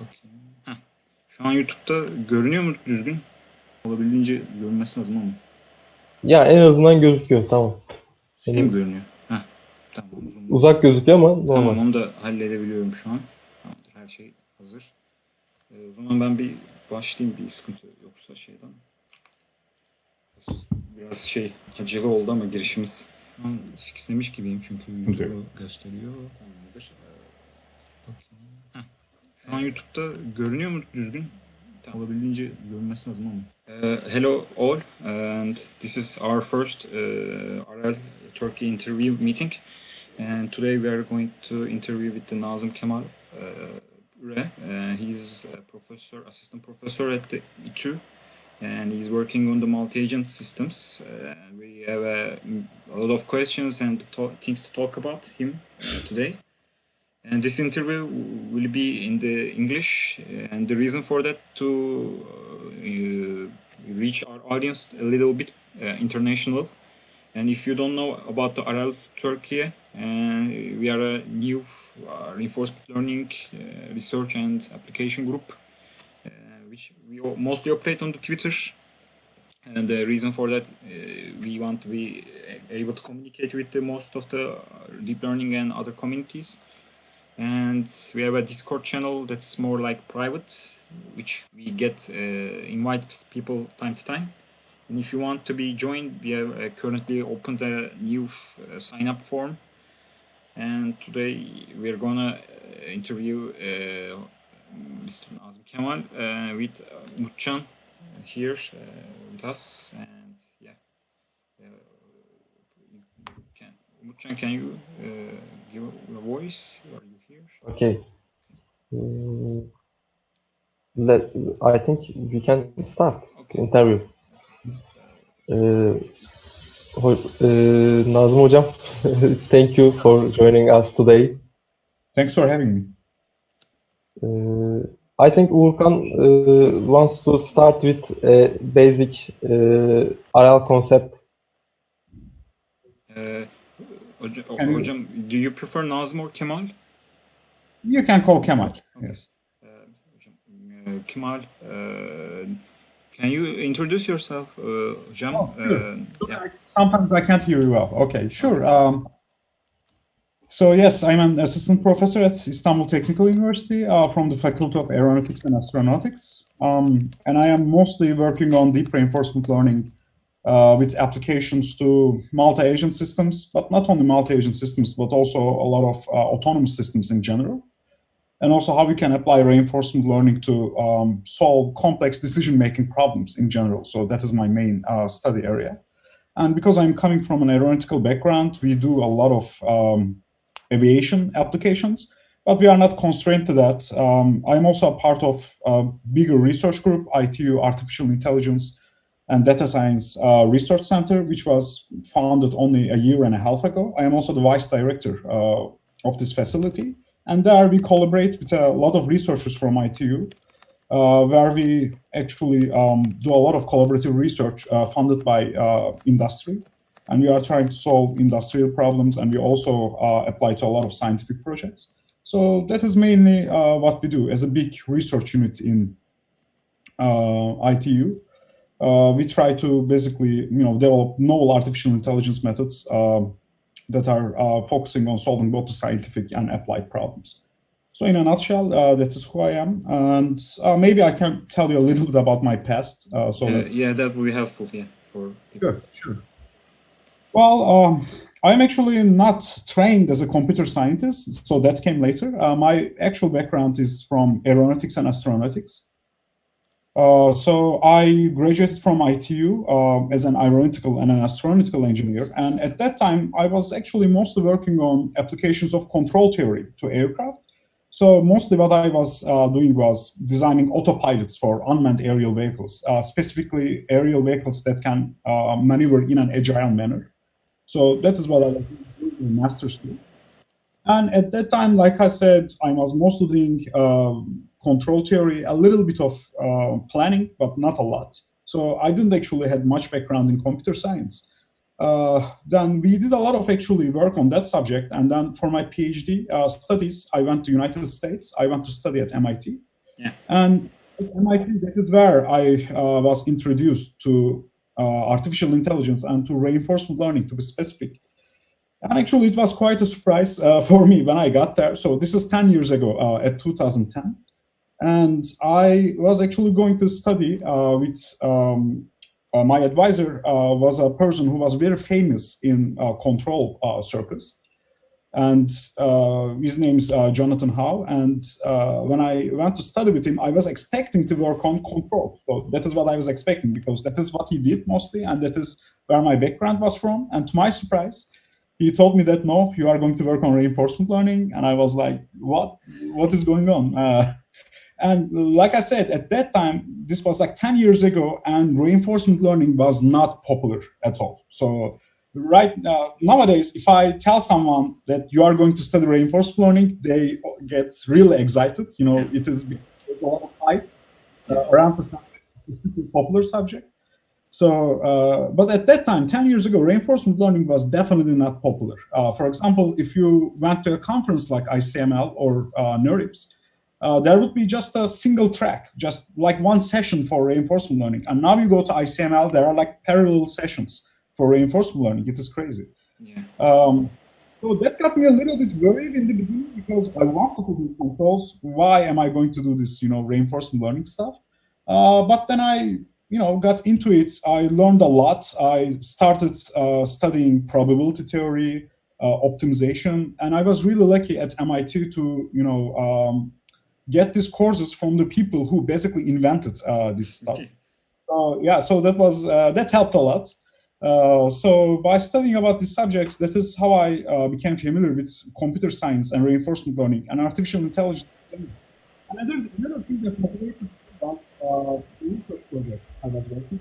Bakayım. Heh. Şu an YouTube'da görünüyor mu düzgün? Olabildiğince görünmesi lazım ama. Ya en azından gözüküyor, tamam. Şey mi Hani görünüyor? Heh. Tamam, uzak zoomladınız. gözüküyor ama normal. Tamam, onu da halledebiliyorum şu an. Tamamdır, her şey hazır. O zaman ben bir başlayayım, bir sıkıntı yoksa şeyden. Biraz şey acele oldu ama girişimiz. Şu an fixlemiş gibiyim çünkü YouTube'u gösteriyor. Tamamdır. Bakayım. Heh. Şu an YouTube'da görünüyor mu düzgün? Olabildiğince görünmesi lazım ama. Hello all, and this is our first RL Turkey interview meeting. And today we are going to interview with the Nazım Kemal Ure. He's a professor, assistant professor at the İTÜ, and he's working on the multi-agent systems. We have a lot of questions and things to talk about him today. And this interview will be in the English, and the reason for that to reach our audience a little bit international. And if you don't know about the RL Turkey, we are a new reinforcement learning research and application group, which we mostly operate on the Twitter. And the reason for that, we want to be able to communicate with the most of the deep learning and other communities. And we have a Discord channel that's more like private, which we get invite people time to time. And if you want to be joined, we have currently opened a new sign-up form. And today we're gonna interview Mr. Nazım Kemal with Umutcan here with us. And yeah, Umutcan, can you give a voice? Are you here? Okay. I think we can start the interview. Nazım Hocam, thank you for joining us today. Thanks for having me. I think Urkan wants to start with a basic RL concept. Hocam, do you prefer Nazım or Kemal? You can call Kemal. Okay. Yes. Kemal, can you introduce yourself, Hocam? Oh, sure. Yeah. Sometimes I can't hear you well. Okay, sure. So yes, I'm an assistant professor at Istanbul Technical University from the Faculty of Aeronautics and Astronautics. And I am mostly working on deep reinforcement learning with applications to multi-agent systems, but not only multi-agent systems, but also a lot of autonomous systems in general. And also how we can apply reinforcement learning to solve complex decision-making problems in general. So that is my main study area. And because I'm coming from an aeronautical background, we do a lot of aviation applications, but we are not constrained to that. I'm also a part of a bigger research group, ITU Artificial Intelligence and Data Science Research Center, which was founded only a year and a half ago. I am also the vice director of this facility. And there we collaborate with a lot of researchers from ITU, where we actually do a lot of collaborative research funded by industry. And we are trying to solve industrial problems, and we also apply to a lot of scientific projects. So that is mainly what we do as a big research unit in ITU. We try to basically, develop novel artificial intelligence methods that are focusing on solving both the scientific and applied problems. So in a nutshell, that is who I am. And maybe I can tell you a little bit about my past. Yeah, that would be helpful, yeah, for people. Sure. Well, I'm actually not trained as a computer scientist, so that came later. My actual background is from aeronautics and astronautics. So I graduated from ITU as an aeronautical and an astronautical engineer. And at that time, I was actually mostly working on applications of control theory to aircraft. So mostly what I was doing was designing autopilots for unmanned aerial vehicles, specifically aerial vehicles that can maneuver in an agile manner. So that is what I was doing in master's school. And at that time, like I said, I was mostly doing control theory, a little bit of planning, but not a lot. So I didn't actually have much background in computer science. Then we did a lot of actually work on that subject. And then for my PhD studies, I went to United States. I went to study at MIT. Yeah. And at MIT, that is where I was introduced to artificial intelligence and to reinforcement learning, to be specific. And actually, it was quite a surprise for me when I got there. So this is 10 years ago, at 2010. And I was actually going to study with my advisor was a person who was very famous in control circles. And his name is Jonathan Howe. And when I went to study with him, I was expecting to work on control. So that is what I was expecting, because that is what he did mostly, and that is where my background was from. And to my surprise, he told me that, no, you are going to work on reinforcement learning. And I was like, what is going on? And like I said, at that time, this was like 10 years ago, and reinforcement learning was not popular at all. So right now, nowadays, if I tell someone that you are going to study reinforcement learning, they get really excited. You know, it is a lot of hype around the subject. It's a popular subject. So, but at that time, 10 years ago, reinforcement learning was definitely not popular. For example, if you went to a conference like ICML or NeurIPS, there would be just a single track, just like one session for reinforcement learning. And now you go to ICML, there are like parallel sessions for reinforcement learning. It is crazy. Yeah. So that got me a little bit worried in the beginning, because I wanted to do controls. Why am I going to do this, reinforcement learning stuff? But then I, got into it. I learned a lot. I started studying probability theory, optimization, and I was really lucky at MIT to, get these courses from the people who basically invented this stuff. So that was that helped a lot. So by studying about these subjects, that is how I became familiar with computer science and reinforcement learning and artificial intelligence. And another thing that motivated me about the research project I was working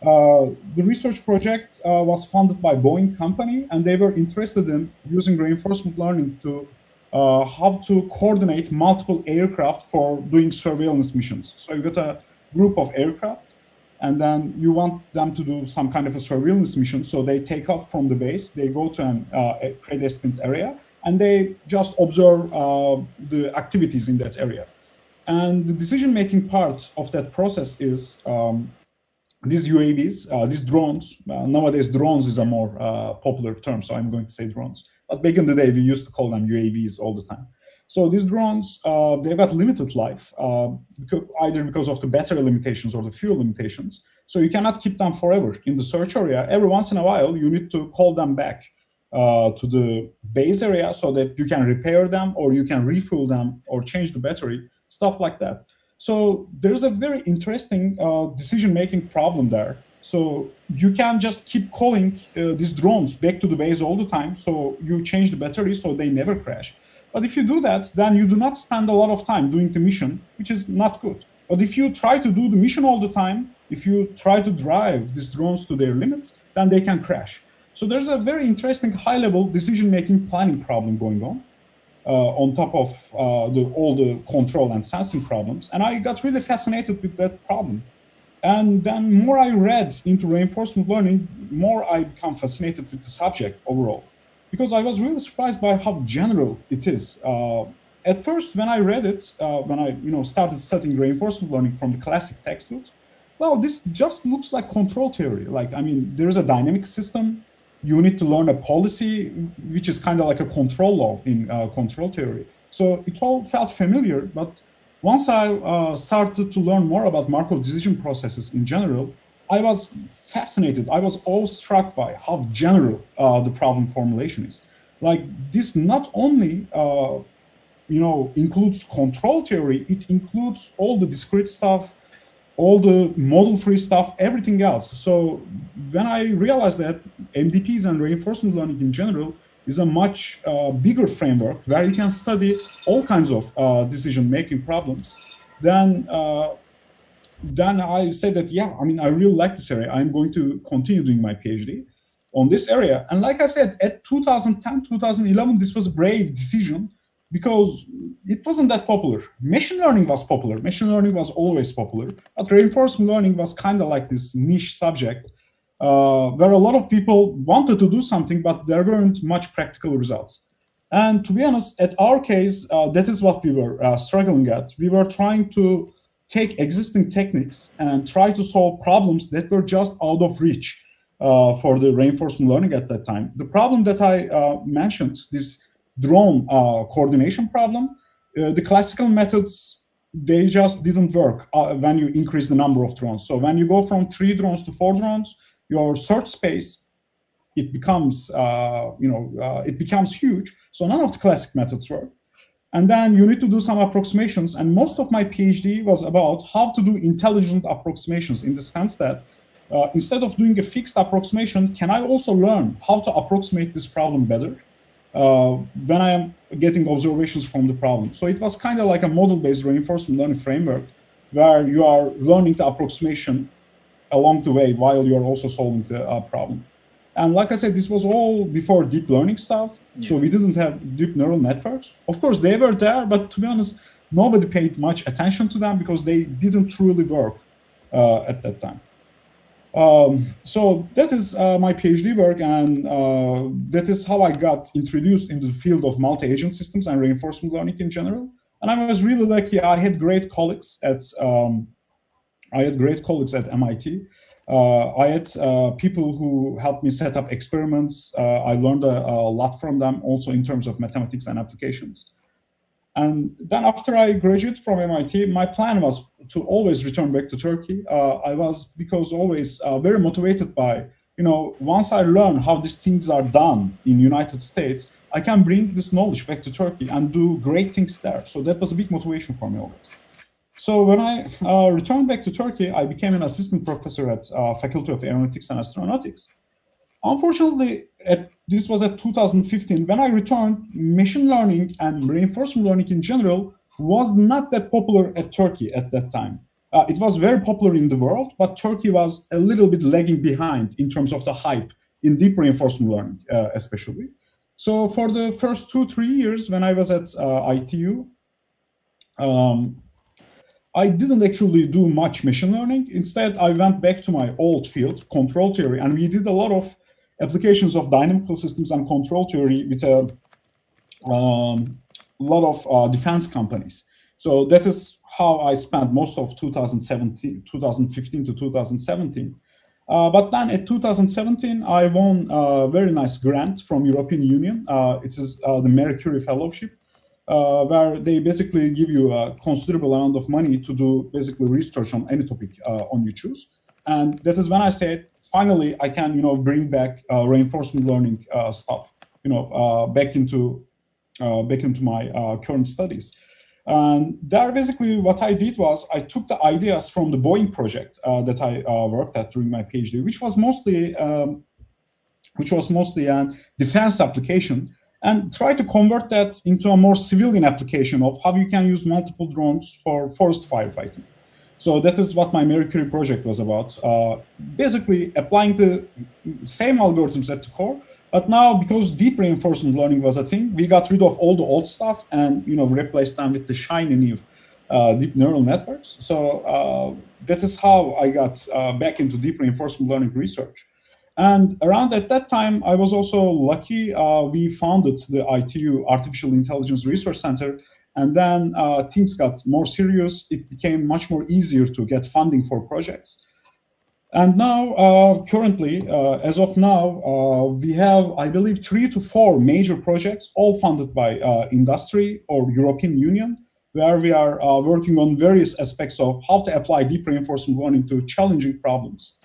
on. The research project was funded by Boeing company, and they were interested in using reinforcement learning to how to coordinate multiple aircraft for doing surveillance missions. So you got a group of aircraft, and then you want them to do some kind of a surveillance mission. So they take off from the base, they go to a predestined area, and they just observe the activities in that area. And the decision-making part of that process is these UAVs, these drones. Nowadays, drones is a more popular term, so I'm going to say drones. But back in the day, we used to call them UAVs all the time. So these drones, they've got limited life, either because of the battery limitations or the fuel limitations. So you cannot keep them forever in the search area. Every once in a while, you need to call them back to the base area so that you can repair them, or you can refuel them, or change the battery, stuff like that. So there's a very interesting decision-making problem there. So you can just keep calling these drones back to the base all the time. So you change the battery so they never crash. But if you do that, then you do not spend a lot of time doing the mission, which is not good. But if you try to do the mission all the time, if you try to drive these drones to their limits, then they can crash. So there's a very interesting high-level decision-making planning problem going on top of all the control and sensing problems. And I got really fascinated with that problem. And then more I read into reinforcement learning, more I become fascinated with the subject overall, because I was really surprised by how general it is. At first, when I read it, when I started studying reinforcement learning from the classic textbooks, well, this just looks like control theory. Like, I mean, there's a dynamic system. You need to learn a policy, which is kind of like a control law in control theory. So it all felt familiar, but once I started to learn more about Markov decision processes in general, I was fascinated. I was awestruck by how general the problem formulation is. Like, this not only includes control theory, it includes all the discrete stuff, all the model-free stuff, everything else. So when I realized that MDPs and reinforcement learning in general is a much bigger framework where you can study all kinds of decision-making problems, then I said that, yeah, I mean, I really like this area. I'm going to continue doing my PhD on this area. And like I said, at 2010, 2011, this was a brave decision because it wasn't that popular. Machine learning was popular. Machine learning was always popular. But reinforcement learning was kind of like this niche subject where a lot of people wanted to do something, but there weren't much practical results. And to be honest, at our case, that is what we were struggling at. We were trying to take existing techniques and try to solve problems that were just out of reach for the reinforcement learning at that time. The problem that I mentioned, this drone coordination problem, the classical methods, they just didn't work when you increase the number of drones. So when you go from 3 drones to 4 drones, your search space, it becomes it becomes huge. So none of the classic methods work. And then you need to do some approximations. And most of my PhD was about how to do intelligent approximations, in the sense that instead of doing a fixed approximation, can I also learn how to approximate this problem better when I am getting observations from the problem? So it was kind of like a model-based reinforcement learning framework where you are learning the approximation along the way while you're also solving the problem. And like I said, this was all before deep learning stuff. Yeah. So we didn't have deep neural networks. Of course, they were there, but to be honest, nobody paid much attention to them because they didn't truly work at that time. So that is my PhD work, and that is how I got introduced into the field of multi-agent systems and reinforcement learning in general. And I was really lucky. I had great colleagues at MIT. I had people who helped me set up experiments. I learned a lot from them, also in terms of mathematics and applications. And then after I graduated from MIT, my plan was to always return back to Turkey. I was, because always very motivated by, once I learn how these things are done in United States, I can bring this knowledge back to Turkey and do great things there. So that was a big motivation for me always. So when I returned back to Turkey, I became an assistant professor at Faculty of Aeronautics and Astronautics. Unfortunately, this was at 2015. When I returned, machine learning and reinforcement learning in general was not that popular at Turkey at that time. It was very popular in the world, but Turkey was a little bit lagging behind in terms of the hype in deep reinforcement learning, especially. So for the first 2-3 years when I was at ITU, I didn't actually do much machine learning. Instead, I went back to my old field, control theory, and we did a lot of applications of dynamical systems and control theory with a lot of defense companies. So that is how I spent most of 2015 to 2017. But then at 2017, I won a very nice grant from European Union. It is the Marie Curie Fellowship. Where they basically give you a considerable amount of money to do basically research on any topic on you choose. And that is when I said, finally, I can bring back reinforcement learning stuff back into my current studies. And there, basically, what I did was I took the ideas from the Boeing project that I worked at during my PhD, which was mostly a defense application, and try to convert that into a more civilian application of how you can use multiple drones for forest firefighting. So that is what my Marie Curie project was about. Basically applying the same algorithms at the core, but now because deep reinforcement learning was a thing, we got rid of all the old stuff and replaced them with the shiny new deep neural networks. So that is how I got back into deep reinforcement learning research. And around at that time, I was also lucky. We founded the ITU Artificial Intelligence Research Center, and then things got more serious. It became much more easier to get funding for projects. And now, currently, as of now, we have, I believe, 3 to 4 major projects, all funded by industry or European Union, where we are working on various aspects of how to apply deep reinforcement learning to challenging problems.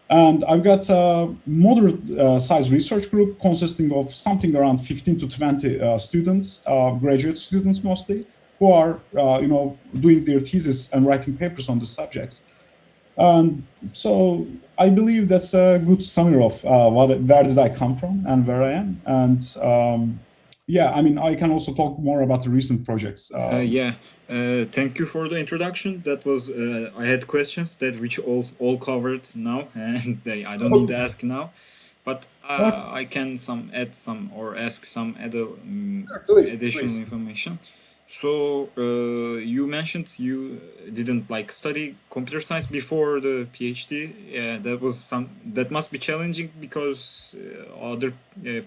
And I've got a moderate-sized research group consisting of something around 15 to 20 students, graduate students mostly, who are, doing their thesis and writing papers on the subject. So I believe that's a good summary of where did I come from and where I am. And yeah, I mean, I can also talk more about the recent projects. Thank you for the introduction. That was I had questions that which all covered now, and I don't need to ask now, but I can ask some additional information. So you mentioned you didn't like study computer science before the PhD. Yeah, that must be challenging because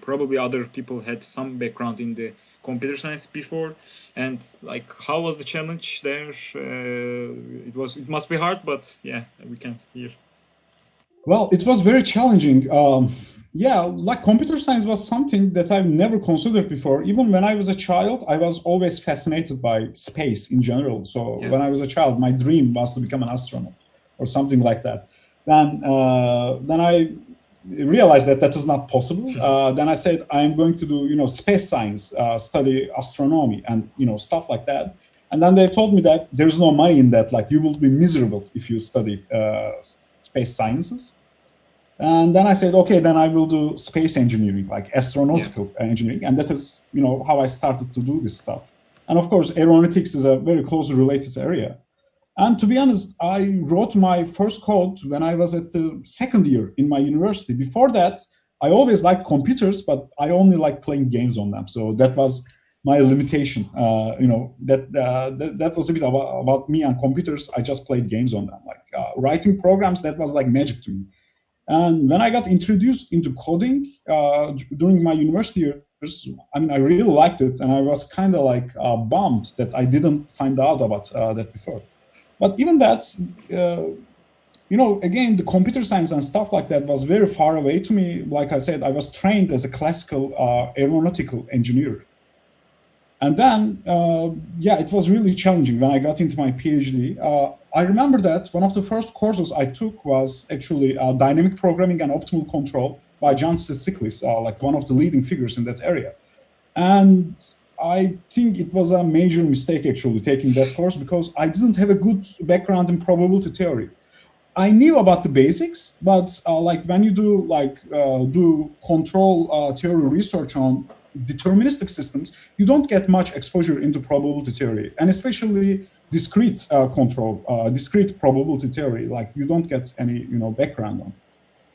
probably other people had some background in the computer science before, and like how was the challenge there? It must be hard, but yeah, we can hear. Well, it was very challenging. Yeah, like computer science was something that I've never considered before. Even when I was a child, I was always fascinated by space in general. So Yeah. when I was a child, my dream was to become an astronaut or something like that. Then I realized that that is not possible. Then I said I am going to do space science, study astronomy, and stuff like that. And then they told me that there's no money in that. Like you will be miserable if you study space sciences. And then I said, okay, then I will do space engineering, like astronautical engineering. And that is, how I started to do this stuff. And of course, aeronautics is a very closely related area. And to be honest, I wrote my first code when I was at the second year in my university. Before that, I always liked computers, but I only liked playing games on them. So that was my limitation. That was a bit about me and computers. I just played games on them. Like writing programs, that was like magic to me. And when I got introduced into coding during my university years, I mean, I really liked it, and I was kind of like bummed that I didn't find out about that before. But even that, again, the computer science and stuff like that was very far away to me. Like I said, I was trained as a classical aeronautical engineer. And then, yeah, it was really challenging when I got into my PhD. I remember that one of the first courses I took was actually dynamic programming and optimal control by John Tsitsiklis, like one of the leading figures in that area. And I think it was a major mistake actually taking that course because I didn't have a good background in probability theory. I knew about the basics, but like when you do control theory research on deterministic systems, you don't get much exposure into probability theory, and especially discrete probability theory. Like you don't get any background on.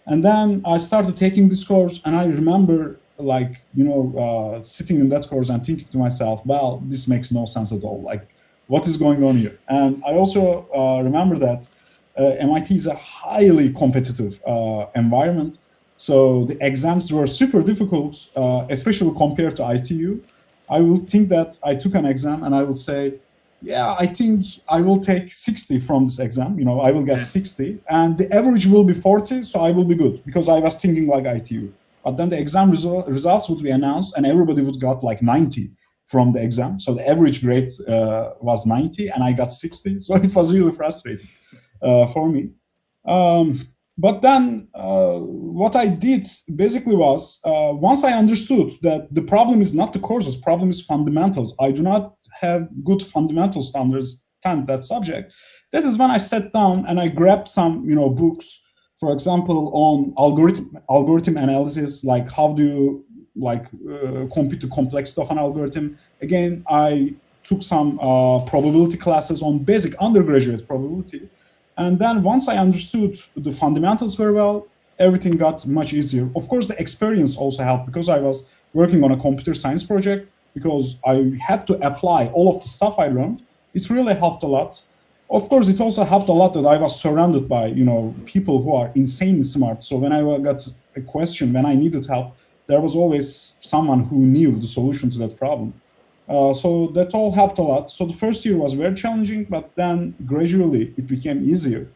And then I started taking this course, and I remember sitting in that course and thinking to myself, well, this makes no sense at all. Like, what is going on here? And I also remember that MIT is a highly competitive environment. So the exams were super difficult, especially compared to ITU. I would think that I took an exam and I would say, yeah, I think I will take 60 from this exam. I will get 60 and the average will be 40. So I will be good because I was thinking like ITU. But then the exam results would be announced and everybody would got like 90 from the exam. So the average grade was 90 and I got 60. So it was really frustrating for me. But then what I did basically was once I understood that the problem is not the courses, problem is fundamentals. I do not have good fundamentals to understand that subject. That is when I sat down and I grabbed some books, for example, on algorithm analysis, like how do you compute the complexity of an algorithm. Again, I took some probability classes on basic undergraduate probability. And then once I understood the fundamentals very well, everything got much easier. Of course, the experience also helped because I was working on a computer science project, because I had to apply all of the stuff I learned. It really helped a lot. Of course, it also helped a lot that I was surrounded by people who are insanely smart. So when I got a question, when I needed help, there was always someone who knew the solution to that problem. So that all helped a lot. So the first year was very challenging, but then gradually it became easier.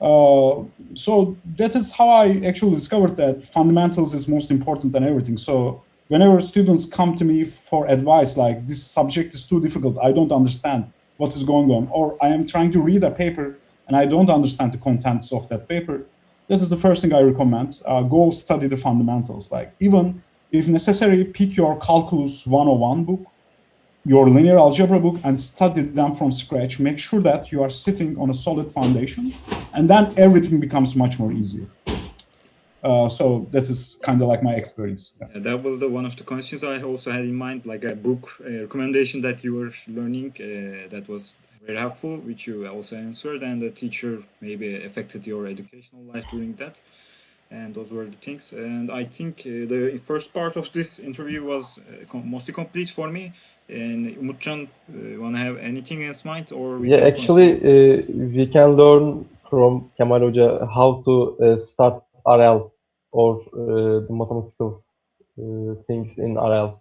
So that is how I actually discovered that fundamentals is most important than everything. So whenever students come to me for advice, like this subject is too difficult, I don't understand what is going on, or I am trying to read a paper and I don't understand the contents of that paper, that is the first thing I recommend. Go study the fundamentals. Like even if necessary, pick your Calculus 101 book, your linear algebra book, and study them from scratch. Make sure that you are sitting on a solid foundation, and then everything becomes much more easier. So that is kind of like my experience. Yeah, that was one of the questions I also had in mind, like a book recommendation that you were learning that was very helpful, which you also answered, and the teacher maybe affected your educational life during that. and those were the things. And I think the first part of this interview was mostly complete for me. And Umutcan, wanna have anything in mind, or we Yeah, can actually, continue? we can learn from Kemal Hoca how to start RL or the mathematical things in RL.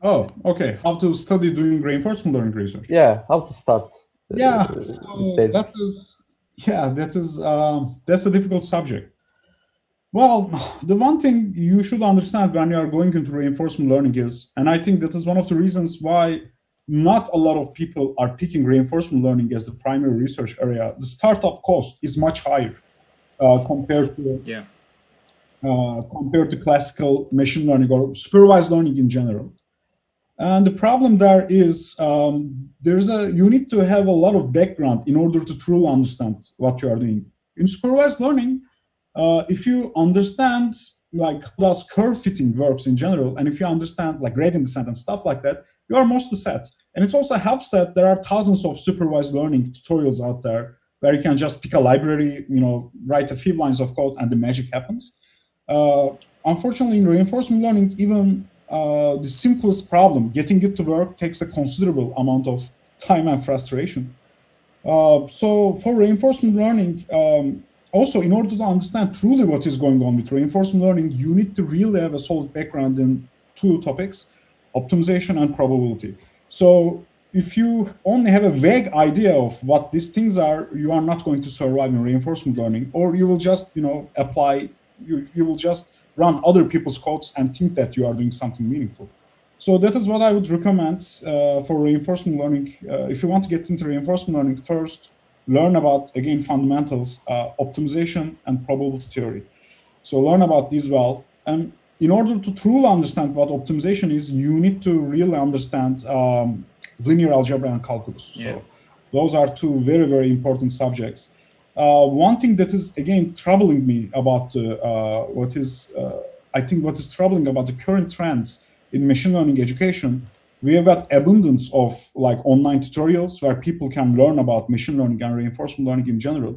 Oh, okay. How to study doing reinforcement learning research? Yeah, how to start. Yeah, with so that basics. is, yeah, that's a difficult subject. Well, the one thing you should understand when you are going into reinforcement learning is, and I think that is one of the reasons why not a lot of people are picking reinforcement learning as the primary research area. The startup cost is much higher compared to Yeah. compared to classical machine learning or supervised learning in general. And the problem there is you need to have a lot of background in order to truly understand what you are doing. In supervised learning, if you understand like how does curve fitting works in general, and if you understand like gradient descent and stuff like that, you are mostly set. And it also helps that there are thousands of supervised learning tutorials out there where you can just pick a library, write a few lines of code, and the magic happens. Uh, Unfortunately, in reinforcement learning, even the simplest problem, getting it to work, takes a considerable amount of time and frustration. So for reinforcement learning, also in order to understand truly what is going on with reinforcement learning, you need to really have a solid background in two topics, optimization and probability. So if you only have a vague idea of what these things are, you are not going to survive in reinforcement learning, or you will just, you will just run other people's codes and think that you are doing something meaningful. So that is what I would recommend for reinforcement learning. If you want to get into reinforcement learning, first learn about, again, fundamentals, optimization and probability theory. So learn about these well. And in order to truly understand what optimization is, you need to really understand linear algebra and calculus. Yeah. So those are two very, very important subjects. One thing that is, again, troubling me about I think what is troubling about the current trends in machine learning education, we have got abundance of like online tutorials where people can learn about machine learning and reinforcement learning in general.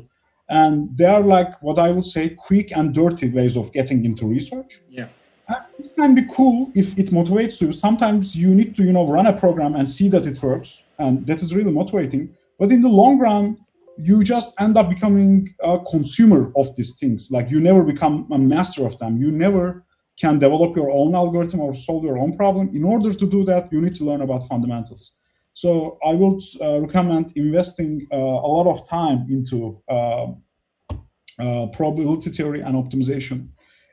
And they are like what I would say quick and dirty ways of getting into research. Yeah. And this can be cool if it motivates you. Sometimes you need to, run a program and see that it works, and that is really motivating. But in the long run, you just end up becoming a consumer of these things. Like you never become a master of them. You never can develop your own algorithm or solve your own problem. In order to do that, you need to learn about fundamentals. So I would recommend investing a lot of time into probability theory and optimization.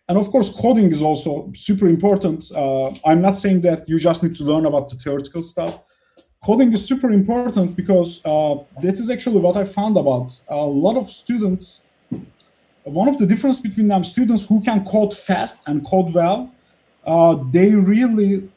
And of course, coding is also super important. I'm not saying that you just need to learn about the theoretical stuff. Coding is super important because that is actually what I found about a lot of students. One of the difference between them, students who can code fast and code well, they really,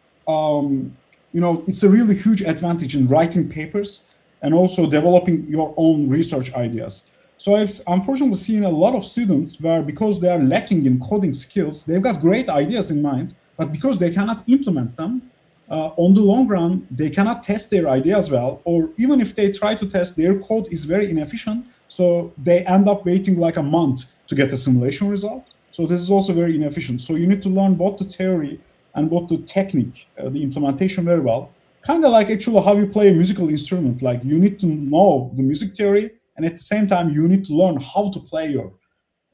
it's a really huge advantage in writing papers and also developing your own research ideas. So I've unfortunately seen a lot of students where, because they are lacking in coding skills, they've got great ideas in mind, but because they cannot implement them, on the long run, they cannot test their ideas well, or even if they try to test, their code is very inefficient, so they end up waiting like a month to get a simulation result. So this is also very inefficient. So you need to learn both the theory and both the technique, the implementation very well. Kind of like actually how you play a musical instrument. Like you need to know the music theory, and at the same time, you need to learn how to play your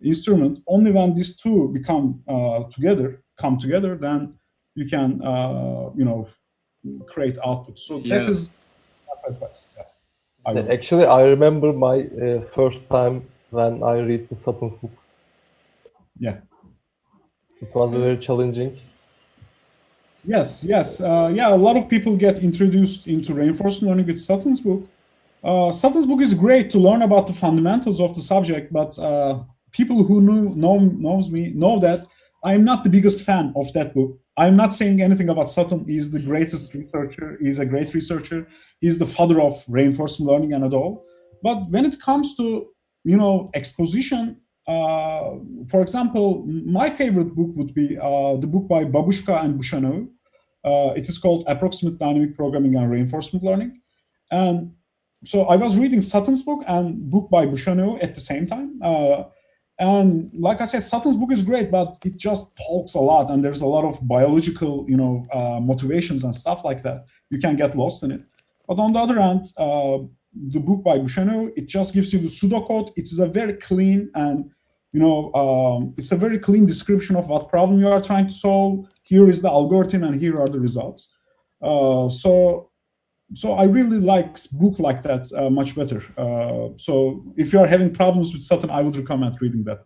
instrument. Only when these two come together, then you can, create output. So that Yeah. is my advice. Yeah. Actually, I remember my first time when I read the Sutton's book. Yeah. It was very challenging. Yes. Yeah, a lot of people get introduced into reinforcement learning with Sutton's book. Sutton's book is great to learn about the fundamentals of the subject, but people who knows me know that I'm not the biggest fan of that book. I'm not saying anything about Sutton. He's the greatest researcher. He's a great researcher. He's the father of reinforcement learning and all. But when it comes to exposition, for example, my favorite book would be the book by Babushka and Bouchanow. It is called Approximate Dynamic Programming and Reinforcement Learning. And so I was reading Sutton's book and book by Bouchanow at the same time. And like I said, Sutton's book is great, but it just talks a lot, and there's a lot of biological, motivations and stuff like that. You can get lost in it. But on the other hand, the book by Bouchenu, it just gives you the pseudocode. It is a very clean and it's a very clean description of what problem you are trying to solve. Here is the algorithm, and here are the results. So I really like book like that much better. So if you are having problems with Sutton, I would recommend reading that.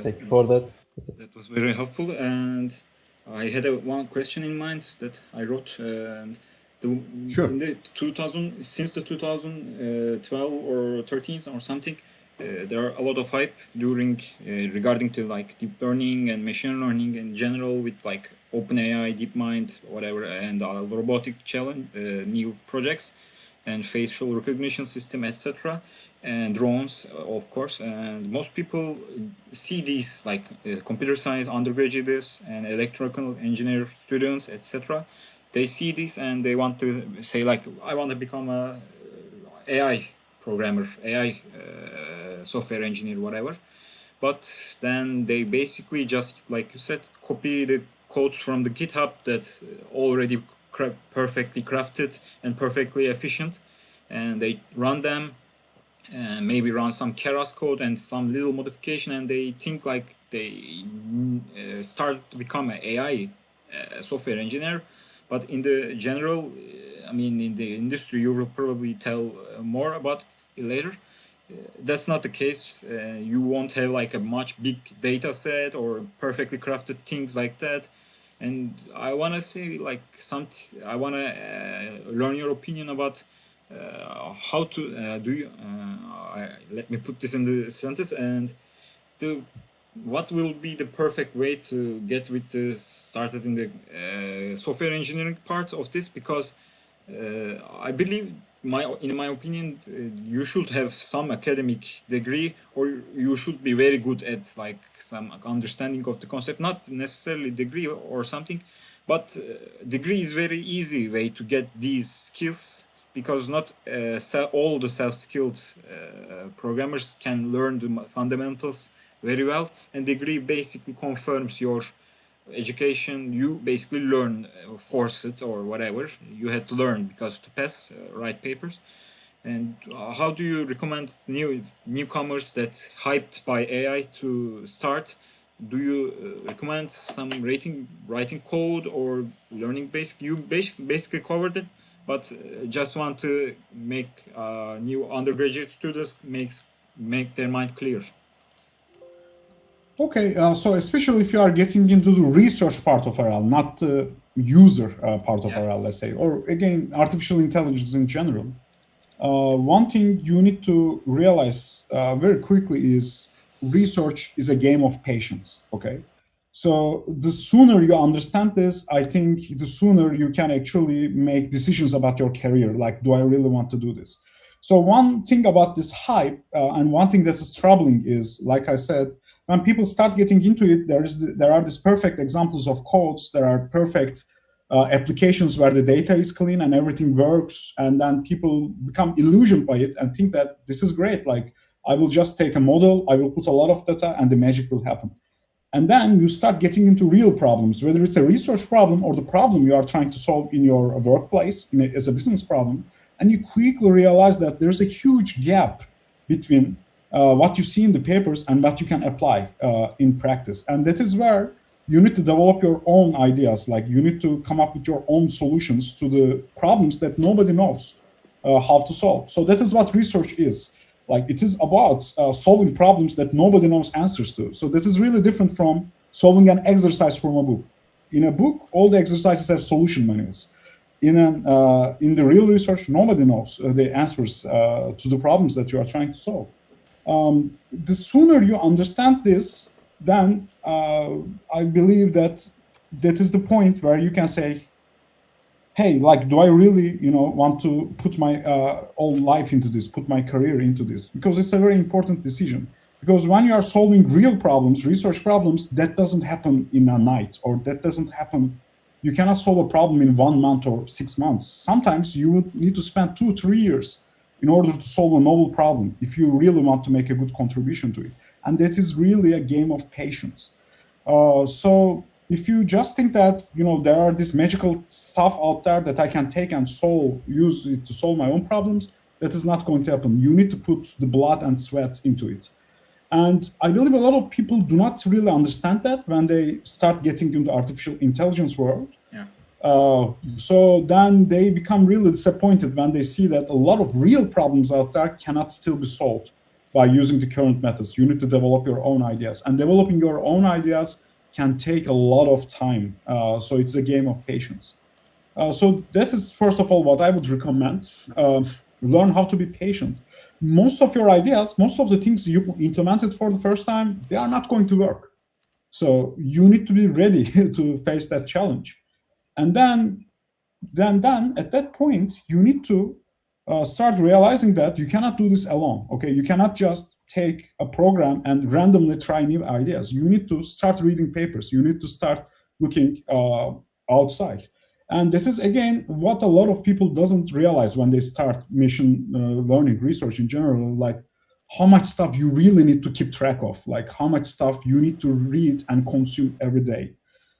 Thank you for that. That was very helpful, and I had one question in mind that I wrote. And Sure. In the 2000, since the 2012 or 13 or something, there are a lot of hype during regarding to like deep learning and machine learning in general, with like OpenAI, DeepMind, whatever, and robotic challenge, new projects, and facial recognition system, etc., and drones, of course. And most people see these like computer science undergraduates and electrical engineer students, etc. They see this and they want to say like, I want to become a AI programmer, AI software engineer, whatever. But then they basically just, like you said, copy the codes from the GitHub that's already perfectly crafted and perfectly efficient, and they run them and maybe run some Keras code and some little modification, and they think like they start to become an AI software engineer. But in the general, in the industry, you will probably tell more about it later. That's not the case. You won't have like a much big data set or perfectly crafted things like that. And I want to say like I want to learn your opinion about how to do you. Let me put this in the sentence, and what will be the perfect way to get with the started in the software engineering part of this, because I believe in my opinion you should have some academic degree, or you should be very good at like some understanding of the concept, not necessarily degree or something, but degree is very easy way to get these skills, because not all the self-skilled programmers can learn the fundamentals very well, and degree basically confirms your education. You basically learn, force it or whatever you had to learn, because to pass write papers. And how do you recommend newcomers that's hyped by AI to start? Do you recommend some writing code or learning basic? You basically covered it, but just want to make new undergraduate students make their mind clear. Okay, so especially if you are getting into the research part of RL, not the user part of RL, let's say, or again, artificial intelligence in general, one thing you need to realize very quickly is research is a game of patience, okay? So the sooner you understand this, I think the sooner you can actually make decisions about your career, like, do I really want to do this? So one thing about this hype, and one thing that's troubling is, like I said, when people start getting into it, there are these perfect examples of codes, there are perfect applications where the data is clean and everything works, and then people become illusioned by it and think that this is great, like I will just take a model, I will put a lot of data, and the magic will happen. And then you start getting into real problems, whether it's a research problem or the problem you are trying to solve in your workplace as a business problem, and you quickly realize that there's a huge gap between what you see in the papers and what you can apply in practice. And that is where you need to develop your own ideas, like you need to come up with your own solutions to the problems that nobody knows how to solve. So that is what research is. Like, it is about solving problems that nobody knows answers to. So that is really different from solving an exercise from a book. In a book, all the exercises have solution manuals. In the real research, nobody knows the answers to the problems that you are trying to solve. The sooner you understand this, then I believe that is the point where you can say, hey, like, do I really, want to put my whole life into this, put my career into this? Because it's a very important decision. Because when you are solving real problems, research problems, that doesn't happen in a night, or that doesn't happen. You cannot solve a problem in 1 month or 6 months. Sometimes you would need to spend 2-3 years in order to solve a novel problem, if you really want to make a good contribution to it. And that is really a game of patience. So if you just think that, there are this magical stuff out there that I can take and use it to solve my own problems, that is not going to happen. You need to put the blood and sweat into it. And I believe a lot of people do not really understand that when they start getting into artificial intelligence world. Yeah. So then they become really disappointed when they see that a lot of real problems out there cannot still be solved by using the current methods. You need to develop your own ideas, and developing your own ideas can take a lot of time. So it's a game of patience. So that is, first of all, what I would recommend. Learn how to be patient. Most of your ideas, most of the things you implemented for the first time, they are not going to work. So you need to be ready to face that challenge. And then at that point, you need to start realizing that you cannot do this alone. Okay, you cannot just take a program and randomly try new ideas. You need to start reading papers. You need to start looking outside. And this is, again, what a lot of people doesn't realize when they start machine learning research in general, like how much stuff you really need to keep track of, like how much stuff you need to read and consume every day.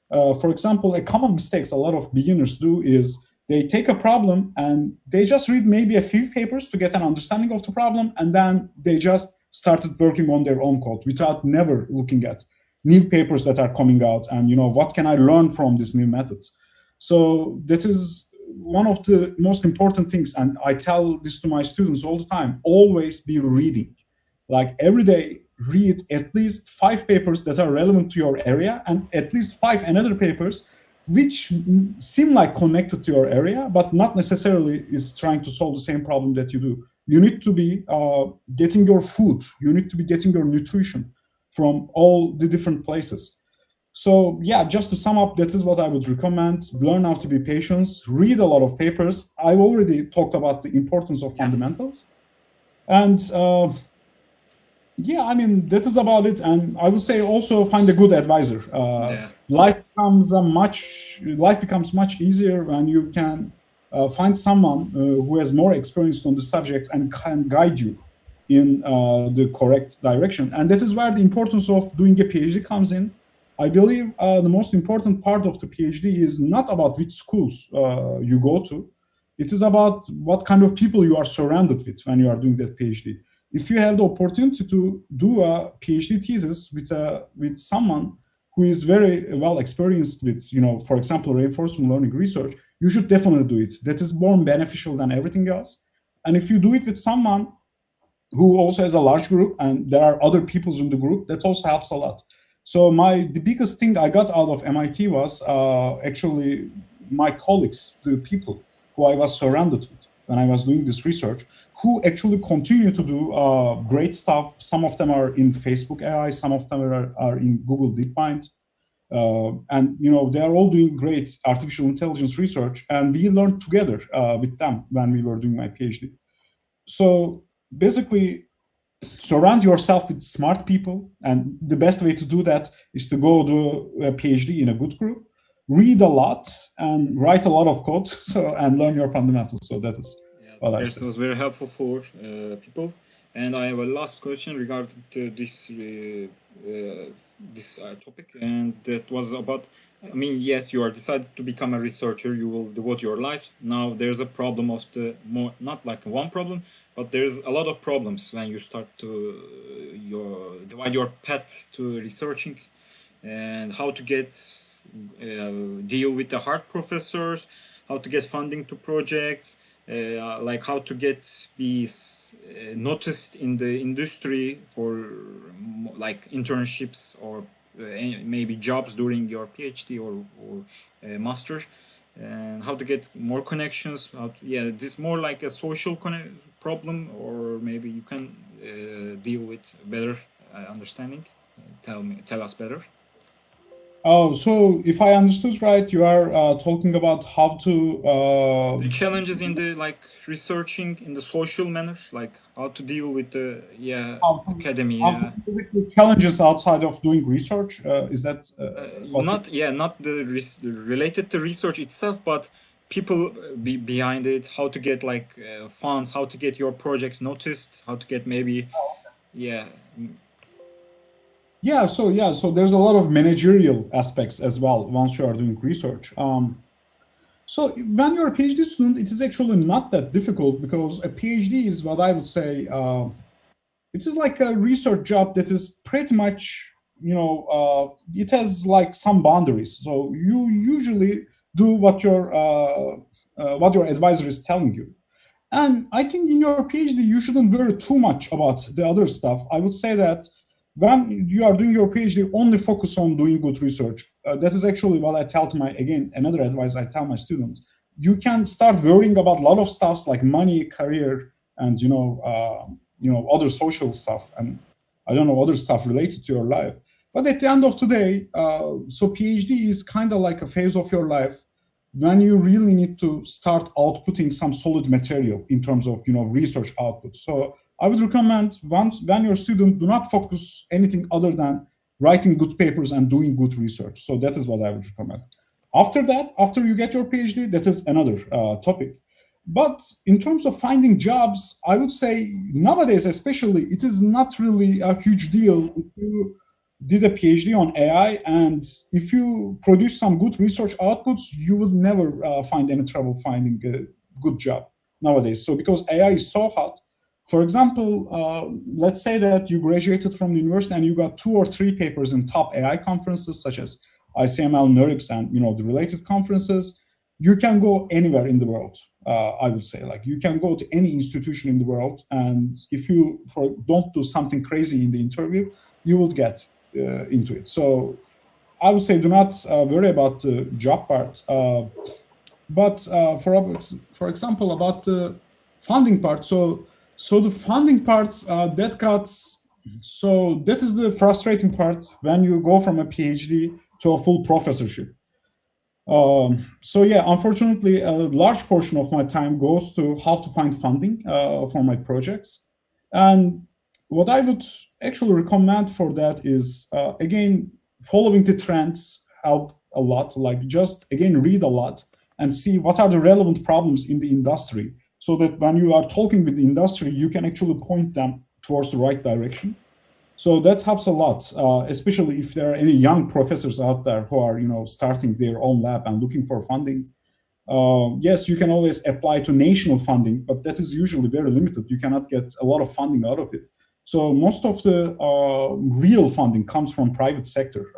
For example, a common mistake a lot of beginners do is they take a problem and they just read maybe a few papers to get an understanding of the problem, and then they just started working on their own code without never looking at new papers that are coming out and, what can I learn from these new methods. So that is one of the most important things, and I tell this to my students all the time: always be reading. Like every day, read at least 5 papers that are relevant to your area, and at least 5 another papers which seem like connected to your area, but not necessarily is trying to solve the same problem that you do. You need to be getting your food. You need to be getting your nutrition from all the different places. So yeah, just to sum up, that is what I would recommend. Learn how to be patient, read a lot of papers. I've already talked about the importance of fundamentals. And yeah, I mean, that is about it. And I would say also find a good advisor. Life becomes much easier when you can find someone who has more experience on the subject and can guide you in the correct direction. And that is where the importance of doing a PhD comes in. I believe the most important part of the PhD is not about which schools you go to. It is about what kind of people you are surrounded with when you are doing that PhD. If you have the opportunity to do a PhD thesis with someone who is very well experienced with, for example, reinforcement learning research, you should definitely do it. That is more beneficial than everything else. And if you do it with someone who also has a large group and there are other people in the group, that also helps a lot. So the biggest thing I got out of MIT was actually my colleagues, the people who I was surrounded with when I was doing this research, who actually continue to do great stuff. Some of them are in Facebook AI, some of them are in Google DeepMind. And they are all doing great artificial intelligence research, and we learned together with them when we were doing my PhD. So basically, surround yourself with smart people, and the best way to do that is to go do a PhD in a good group, read a lot, and write a lot of code, and learn your fundamentals. So that is what I say. This was very helpful for people. And I have a last question regarding to this topic, and that was about, I mean, yes, you are decided to become a researcher, you will devote your life. Now there's a problem of not like one problem, but there's a lot of problems when you start to divide your path to researching, and how to get deal with the hard professors, how to get funding to projects, like how to be noticed in the industry for like internships or maybe jobs during your PhD or master, and how to get more connections. This is more like a social problem, or maybe you can deal with better understanding. Tell us better. Oh, so if I understood right, you are talking about how to the challenges in the researching in the social manner, like how to deal with the academy. How to deal with the challenges outside of doing research. Is that not the related to research itself, but people behind it, how to get like funds, how to get your projects noticed, how to get maybe, yeah. So there's a lot of managerial aspects as well once you are doing research. So when you're a PhD student, it is actually not that difficult because a PhD is what I would say, it is like a research job that is pretty much, it has like some boundaries. So you usually do what your advisor is telling you. And I think in your PhD, you shouldn't worry too much about the other stuff. I would say that when you are doing your PhD, only focus on doing good research. That is actually what I tell to another advice I tell my students. You can start worrying about a lot of stuffs like money, career, and other social stuff, and I don't know, other stuff related to your life. But at the end of the day, so PhD is kind of like a phase of your life when you really need to start outputting some solid material in terms of research output. So I would recommend when you're a student, do not focus anything other than writing good papers and doing good research. So that is what I would recommend. After that, after you get your PhD, that is another topic. But in terms of finding jobs, I would say nowadays, especially, it is not really a huge deal if you did a PhD on AI, and if you produce some good research outputs, you will never find any trouble finding a good job nowadays. So because AI is so hot, for example, let's say that you graduated from the university and you got 2 or 3 papers in top AI conferences such as ICML, NeurIPS, and the related conferences. You can go anywhere in the world. I would say, like, you can go to any institution in the world, and if you don't do something crazy in the interview, you will get into it. So I would say do not worry about the job part. But for example, about the funding part. So the funding part that is the frustrating part when you go from a PhD to a full professorship. So yeah, unfortunately, a large portion of my time goes to how to find funding for my projects. And what I would actually recommend for that is, again, following the trends help a lot. Like, just, again, read a lot and see what are the relevant problems in the industry, so that when you are talking with the industry, you can actually point them towards the right direction. So that helps a lot, especially if there are any young professors out there who are, starting their own lab and looking for funding. Yes, you can always apply to national funding, but that is usually very limited. You cannot get a lot of funding out of it. So most of the real funding comes from private sector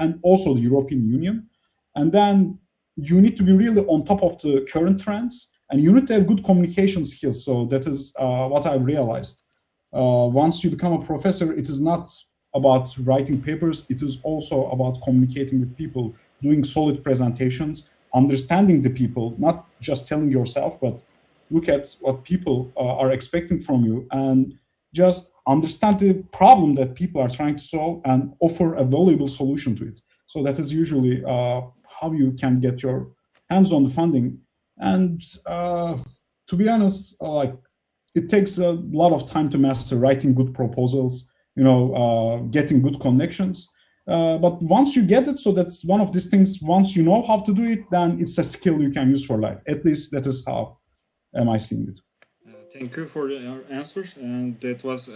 and also the European Union. And then you need to be really on top of the current trends, and you need to have good communication skills. So that is what I've realized. Once you become a professor, it is not about writing papers. It is also about communicating with people, doing solid presentations, understanding the people, not just telling yourself, but look at what people are expecting from you, and just understand the problem that people are trying to solve and offer a valuable solution to it. So that is usually how you can get your hands on the funding. And to be honest, like, it takes a lot of time to master writing good proposals, getting good connections. But once you get it, so that's one of these things, once you know how to do it, then it's a skill you can use for life. At least that is how am I seeing it. Thank you for your answers, and that was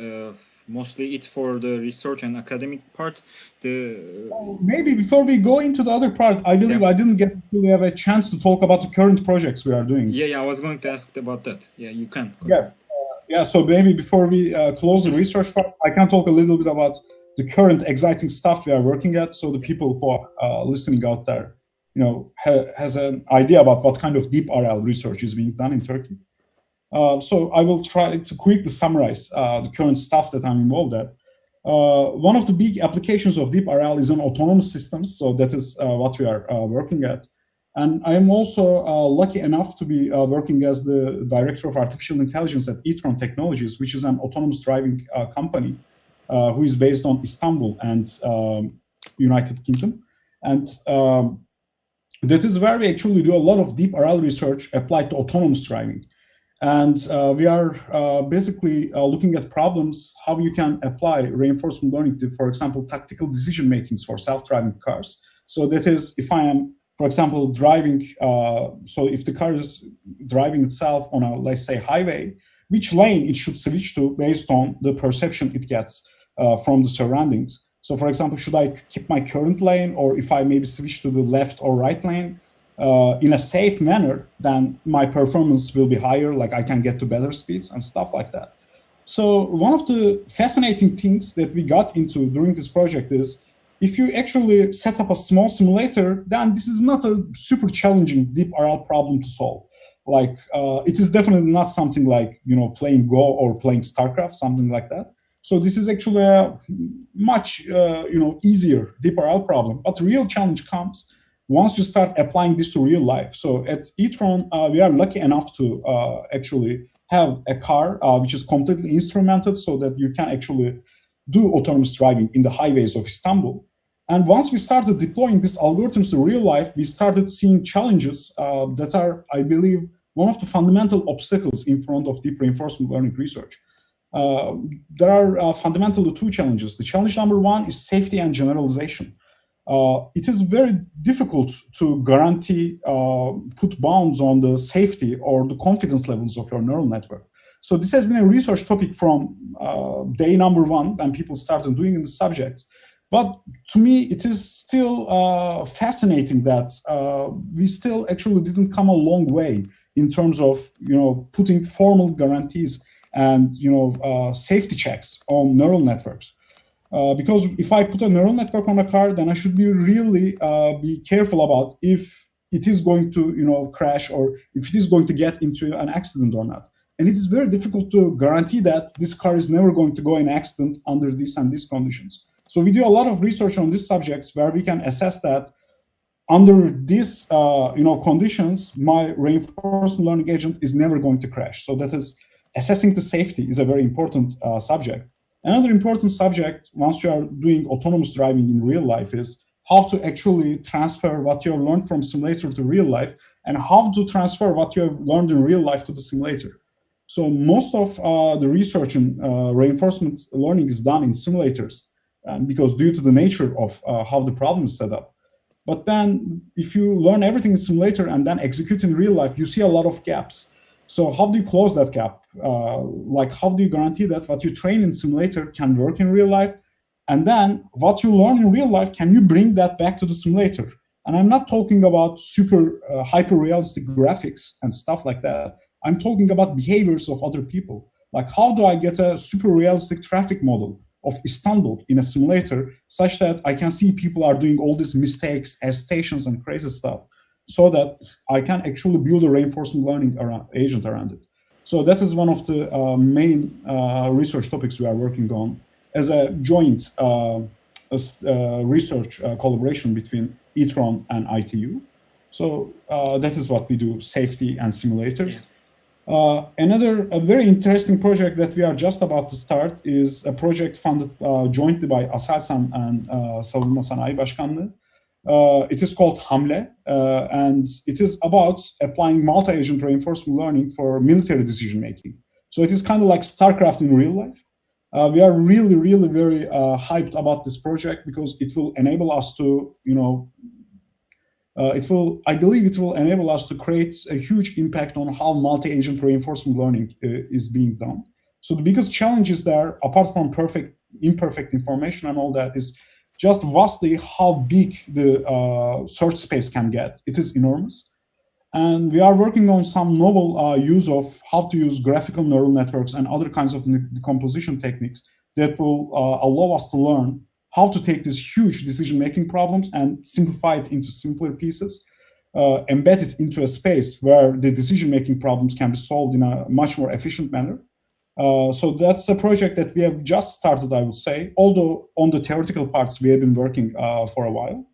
mostly it for the research and academic part. Maybe before we go into the other part, I believe I didn't get to have a chance to talk about the current projects we are doing. Yeah, I was going to ask about that. Yeah, you can. Yes. So maybe before we close the research part, I can talk a little bit about the current exciting stuff we are working at, so the people who are listening out there, has an idea about what kind of deep RL research is being done in Turkey. So I will try to quickly summarize the current stuff that I'm involved at. One of the big applications of deep RL is on autonomous systems, so that is what we are working at. And I am also lucky enough to be working as the director of artificial intelligence at e-tron Technologies, which is an autonomous driving company who is based on Istanbul and United Kingdom. And that is where we actually do a lot of deep RL research applied to autonomous driving. And we are basically looking at problems, how you can apply reinforcement learning to, for example, tactical decision makings for self-driving cars. So that is, if I am For example, driving, so if the car is driving itself on a, let's say, highway, which lane it should switch to based on the perception it gets from the surroundings. So for example, should I keep my current lane, or if I maybe switch to the left or right lane in a safe manner, then my performance will be higher, like I can get to better speeds and stuff like that. So one of the fascinating things that we got into during this project is, if you actually set up a small simulator, then this is not a super challenging deep RL problem to solve. Like it is definitely not something like, you know, playing Go or playing StarCraft, something like that. So this is actually a much you know, easier deep RL problem. But the real challenge comes once you start applying this to real life. So at e-tron, we are lucky enough to actually have a car which is completely instrumented, so that you can actually do autonomous driving in the highways of Istanbul. And once we started deploying these algorithms to real life, we started seeing challenges that are, I believe, one of the fundamental obstacles in front of deep reinforcement learning research. There are fundamentally two challenges. The challenge number one is safety and generalization. It is very difficult to guarantee, put bounds on the safety or the confidence levels of your neural network. So this has been a research topic from day number one when people started doing the subjects. But to me, it is still fascinating that we still actually didn't come a long way in terms of, you know, putting formal guarantees and, you know, safety checks on neural networks. Because if I put a neural network on a car, then I should be really be careful about if it is going to, you know, crash, or if it is going to get into an accident or not. And it is very difficult to guarantee that this car is never going to go in accident under these and these conditions. So we do a lot of research on these subjects where we can assess that under these you know, conditions, my reinforcement learning agent is never going to crash. So that is, assessing the safety is a very important subject. Another important subject, once you are doing autonomous driving in real life, is how to actually transfer what you have learned from simulator to real life, and how to transfer what you have learned in real life to the simulator. So most of the research in reinforcement learning is done in simulators, because due to the nature of how the problem is set up. But then if you learn everything in simulator and then execute in real life, you see a lot of gaps. So how do you close that gap? Like, how do you guarantee that what you train in simulator can work in real life? And then what you learn in real life, can you bring that back to the simulator? And I'm not talking about super hyper-realistic graphics and stuff like that. I'm talking about behaviors of other people. Like, how do I get a super realistic traffic model of Istanbul in a simulator such that I can see people are doing all these mistakes as stations and crazy stuff, so that I can actually build a reinforcement learning agent around it. So that is one of the main research topics we are working on as a joint research collaboration between e-tron and ITU. So that is what we do, safety and simulators. Yeah. Another very interesting project that we are just about to start is a project funded jointly by Aselsan and Savunma Sanayi Başkanlığı. It is called Hamle, and it is about applying multi-agent reinforcement learning for military decision making. So it is kind of like StarCraft in real life. We are really, really very hyped about this project, because it will enable us to, you know, I believe it will enable us to create a huge impact on how multi-agent reinforcement learning is being done. So the biggest challenges there, apart from imperfect information and all that, is just vastly how big the search space can get. It is enormous. And we are working on some novel use of how to use graphical neural networks and other kinds of decomposition techniques that will allow us to learn how to take these huge decision-making problems and simplify it into simpler pieces, embed it into a space where the decision-making problems can be solved in a much more efficient manner. So that's a project that we have just started, I would say, although on the theoretical parts we have been working for a while.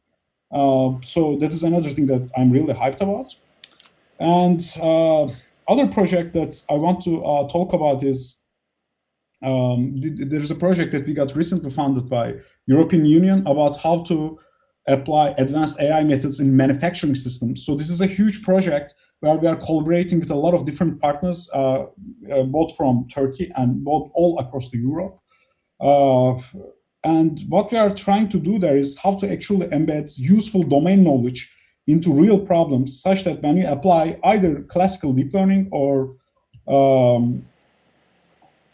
So that is another thing that I'm really hyped about. And other project that I want to talk about is there's a project that we got recently funded by European Union about how to apply advanced AI methods in manufacturing systems. So this is a huge project where we are collaborating with a lot of different partners, both from Turkey and all across the Europe. And what we are trying to do there is how to actually embed useful domain knowledge into real problems, such that when you apply either classical deep learning or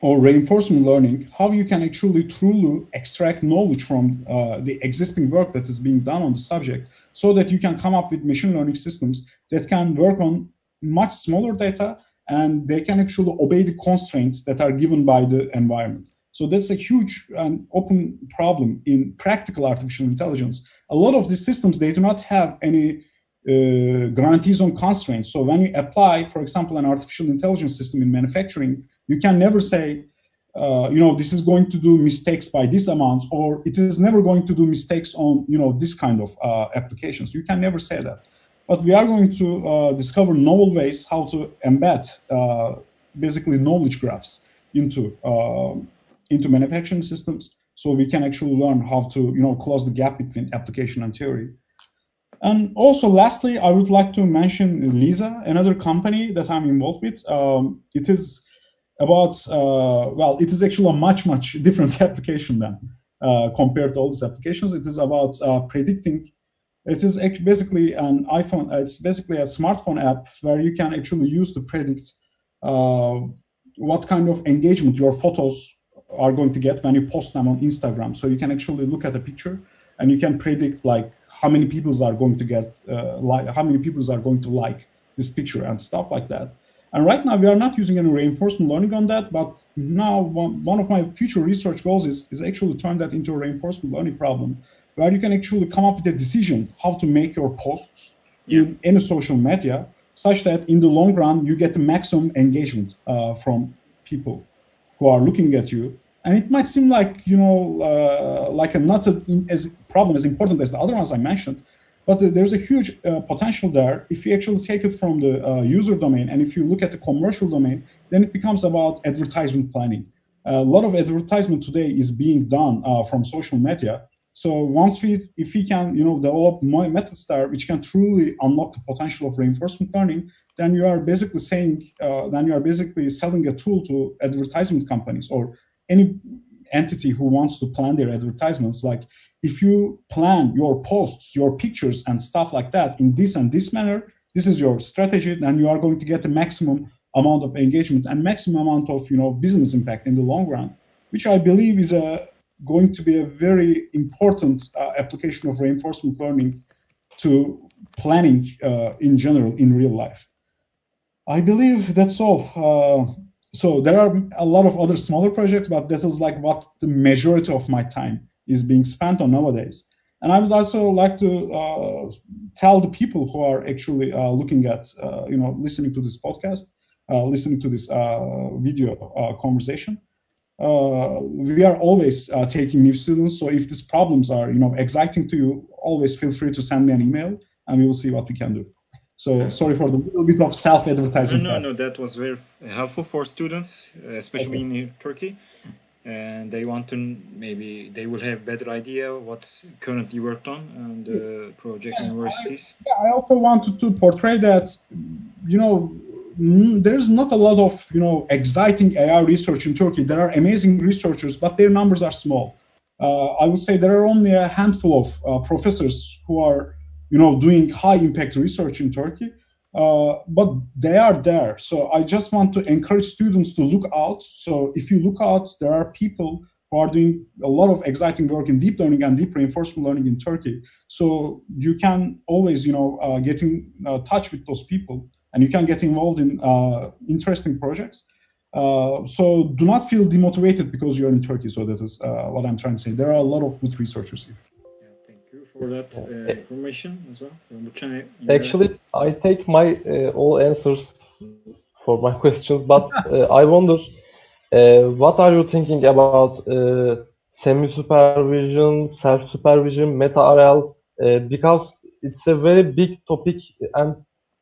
reinforcement learning, how you can actually truly extract knowledge from the existing work that is being done on the subject, so that you can come up with machine learning systems that can work on much smaller data, and they can actually obey the constraints that are given by the environment. So that's a huge and open problem in practical artificial intelligence. A lot of these systems, they do not have any guarantees on constraints. So when you apply, for example, an artificial intelligence system in manufacturing, you can never say, this is going to do mistakes by this amount, or it is never going to do mistakes on, this kind of applications. You can never say that. But we are going to discover novel ways how to embed basically knowledge graphs into manufacturing systems, so we can actually learn how to close the gap between application and theory. And also, lastly, I would like to mention Lisa, another company that I'm involved with. It is about, it is actually a much different application than compared to all these applications. It is about predicting. It is basically an iPhone. It's basically a smartphone app where you can actually use to predict what kind of engagement your photos are going to get when you post them on Instagram. So you can actually look at a picture and you can predict like how many people are going to get how many people are going to like this picture and stuff like that. And right now we are not using any reinforcement learning on that, but now one of my future research goals is actually turn that into a reinforcement learning problem, where you can actually come up with a decision how to make your posts in any social media, such that in the long run you get the maximum engagement from people who are looking at you. And it might seem like like not as problem as important as the other ones I mentioned, but there's a huge potential there. If you actually take it from the user domain, and if you look at the commercial domain, then it becomes about advertisement planning. A lot of advertisement today is being done from social media. So if we can develop methods there which can truly unlock the potential of reinforcement learning, then you are basically selling a tool to advertisement companies or any entity who wants to plan their advertisements. Like, if you plan your posts, your pictures and stuff like that in this and this manner, this is your strategy, then you are going to get the maximum amount of engagement and maximum amount of business impact in the long run, which I believe is going to be a very important application of reinforcement learning to planning in general in real life. I believe that's all. So there are a lot of other smaller projects, but that is like what the majority of my time is being spent on nowadays. And I would also like to tell the people who are actually looking at, listening to this podcast, listening to this video conversation. We are always taking new students. So if these problems are, exciting to you, always feel free to send me an email, and we will see what we can do. So sorry for the little bit of self-advertising. No, that was very helpful for students, especially in Turkey. And they want to, maybe they will have better idea what's currently worked on and the project universities. I also wanted to portray that, there's not a lot of, exciting AI research in Turkey. There are amazing researchers, but their numbers are small. I would say there are only a handful of professors who are, doing high impact research in Turkey, but they are there. So I just want to encourage students to look out. So if you look out, there are people who are doing a lot of exciting work in deep learning and deep reinforcement learning in Turkey. So you can always, get in touch with those people, and you can get involved in interesting projects. So do not feel demotivated because you're in Turkey. So that is what I'm trying to say. There are a lot of good researchers here. Thank you for that information as well. Actually, I take my all answers for my questions, but I wonder, what are you thinking about semi-supervision, self-supervision, meta-RL? Because it's a very big topic, and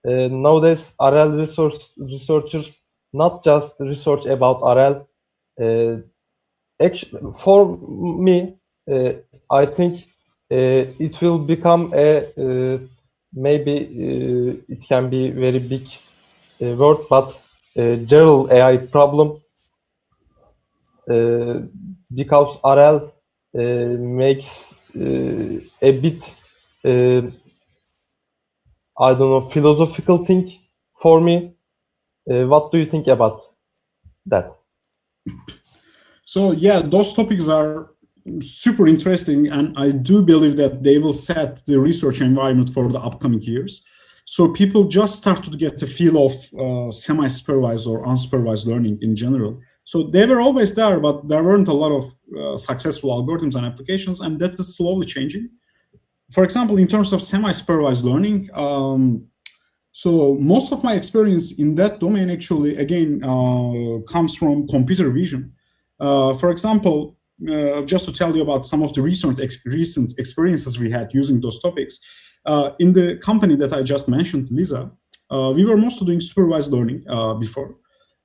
nowadays RL researchers not just research about RL. Actually, for me, I think it will become a maybe it can be very big word, but general AI problem, because RL makes a bit I don't know, philosophical thing for me. What do you think about that? So yeah, those topics are super interesting, and I do believe that they will set the research environment for the upcoming years. So people just started to get a feel of semi-supervised or unsupervised learning in general. So they were always there, but there weren't a lot of successful algorithms and applications, and that is slowly changing. For example, in terms of semi-supervised learning, so most of my experience in that domain actually, again, comes from computer vision. For example, just to tell you about some of the recent experiences we had using those topics, in the company that I just mentioned, Lisa, we were mostly doing supervised learning before.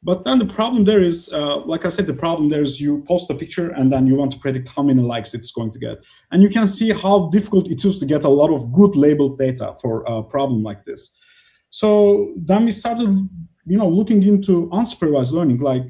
But then the problem there is, like I said, the problem there is you post a picture and then you want to predict how many likes it's going to get. And you can see how difficult it is to get a lot of good labeled data for a problem like this. So then we started, looking into unsupervised learning. Like,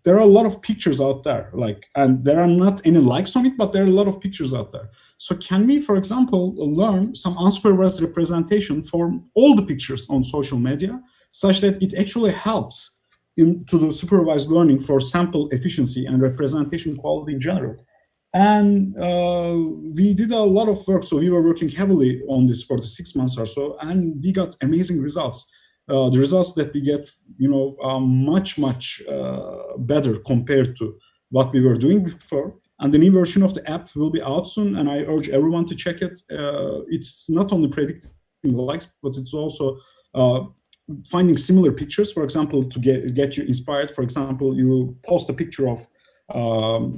there are a lot of pictures out there, and there are not any likes on it, but there are a lot of pictures out there. So can we, for example, learn some unsupervised representation for all the pictures on social media, such that it actually helps into the supervised learning for sample efficiency and representation quality in general? And we did a lot of work. So we were working heavily on this for the 6 months or so, and we got amazing results. The results that we get, are much better compared to what we were doing before. And the new version of the app will be out soon, and I urge everyone to check it. It's not only predicting likes, but it's also finding similar pictures, for example, to get you inspired. For example, you post a picture of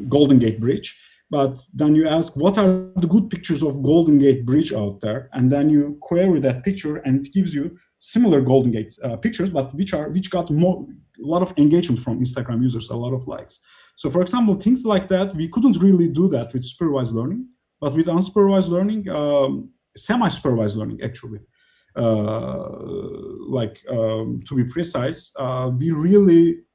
Golden Gate Bridge, but then you ask, what are the good pictures of Golden Gate Bridge out there? And then you query that picture, and it gives you similar Golden Gate pictures, but which got a lot of engagement from Instagram users, a lot of likes. So, for example, things like that, we couldn't really do that with supervised learning, but with unsupervised learning, semi-supervised learning, actually, to be precise, we really,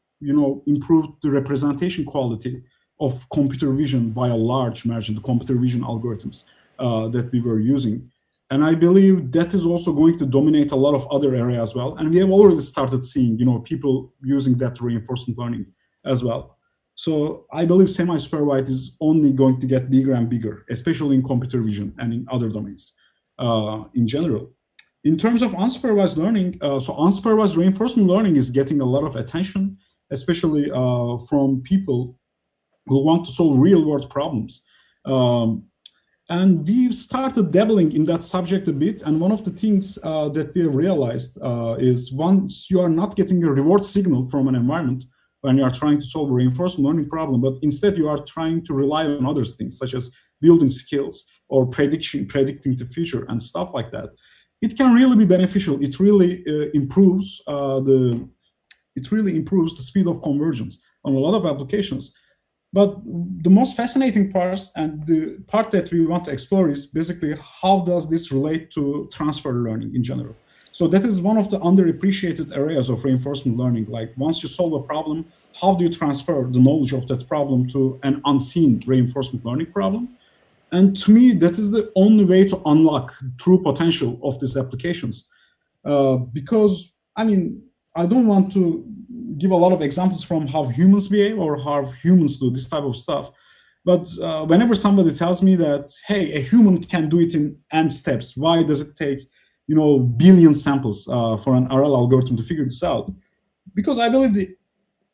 improved the representation quality of computer vision by a large margin, the computer vision algorithms that we were using. And I believe that is also going to dominate a lot of other areas as well. And we have already started seeing, people using that reinforcement learning as well. So I believe semi-supervised is only going to get bigger and bigger, especially in computer vision and in other domains in general. In terms of unsupervised learning, so unsupervised reinforcement learning is getting a lot of attention, especially from people who want to solve real-world problems. And we started dabbling in that subject a bit. And one of the things that we realized is once you are not getting a reward signal from an environment when you are trying to solve a reinforcement learning problem, but instead you are trying to rely on other things, such as building skills or predicting the future and stuff like that, it can really be beneficial. It really improves the speed of convergence on a lot of applications. But the most fascinating parts and the part that we want to explore is basically how does this relate to transfer learning in general. So that is one of the underappreciated areas of reinforcement learning. Like, once you solve a problem, how do you transfer the knowledge of that problem to an unseen reinforcement learning problem? And to me, that is the only way to unlock true potential of these applications. Because, I don't want to give a lot of examples from how humans behave or how humans do this type of stuff. But whenever somebody tells me that, hey, a human can do it in n steps, why does it take, billion samples for an RL algorithm to figure this out? Because I believe the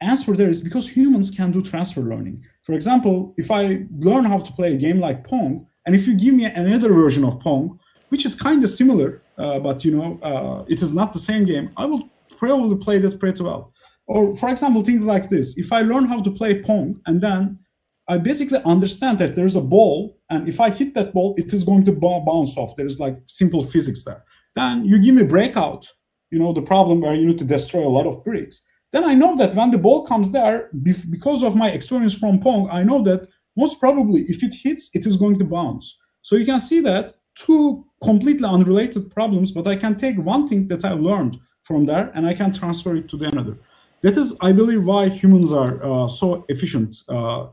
answer there is because humans can do transfer learning. For example, if I learn how to play a game like Pong, and if you give me another version of Pong, which is kind of similar, but it is not the same game, I will probably play that pretty well. Or, for example, things like this. If I learn how to play Pong, and then I basically understand that there's a ball, and if I hit that ball, it is going to bounce off. There's like simple physics there. Then you give me Breakout, the problem where you need to destroy a lot of bricks. Then I know that when the ball comes there, because of my experience from Pong, I know that most probably if it hits, it is going to bounce. So you can see that two completely unrelated problems, but I can take one thing that I learned from there and I can transfer it to the another. That is, I believe, why humans are so efficient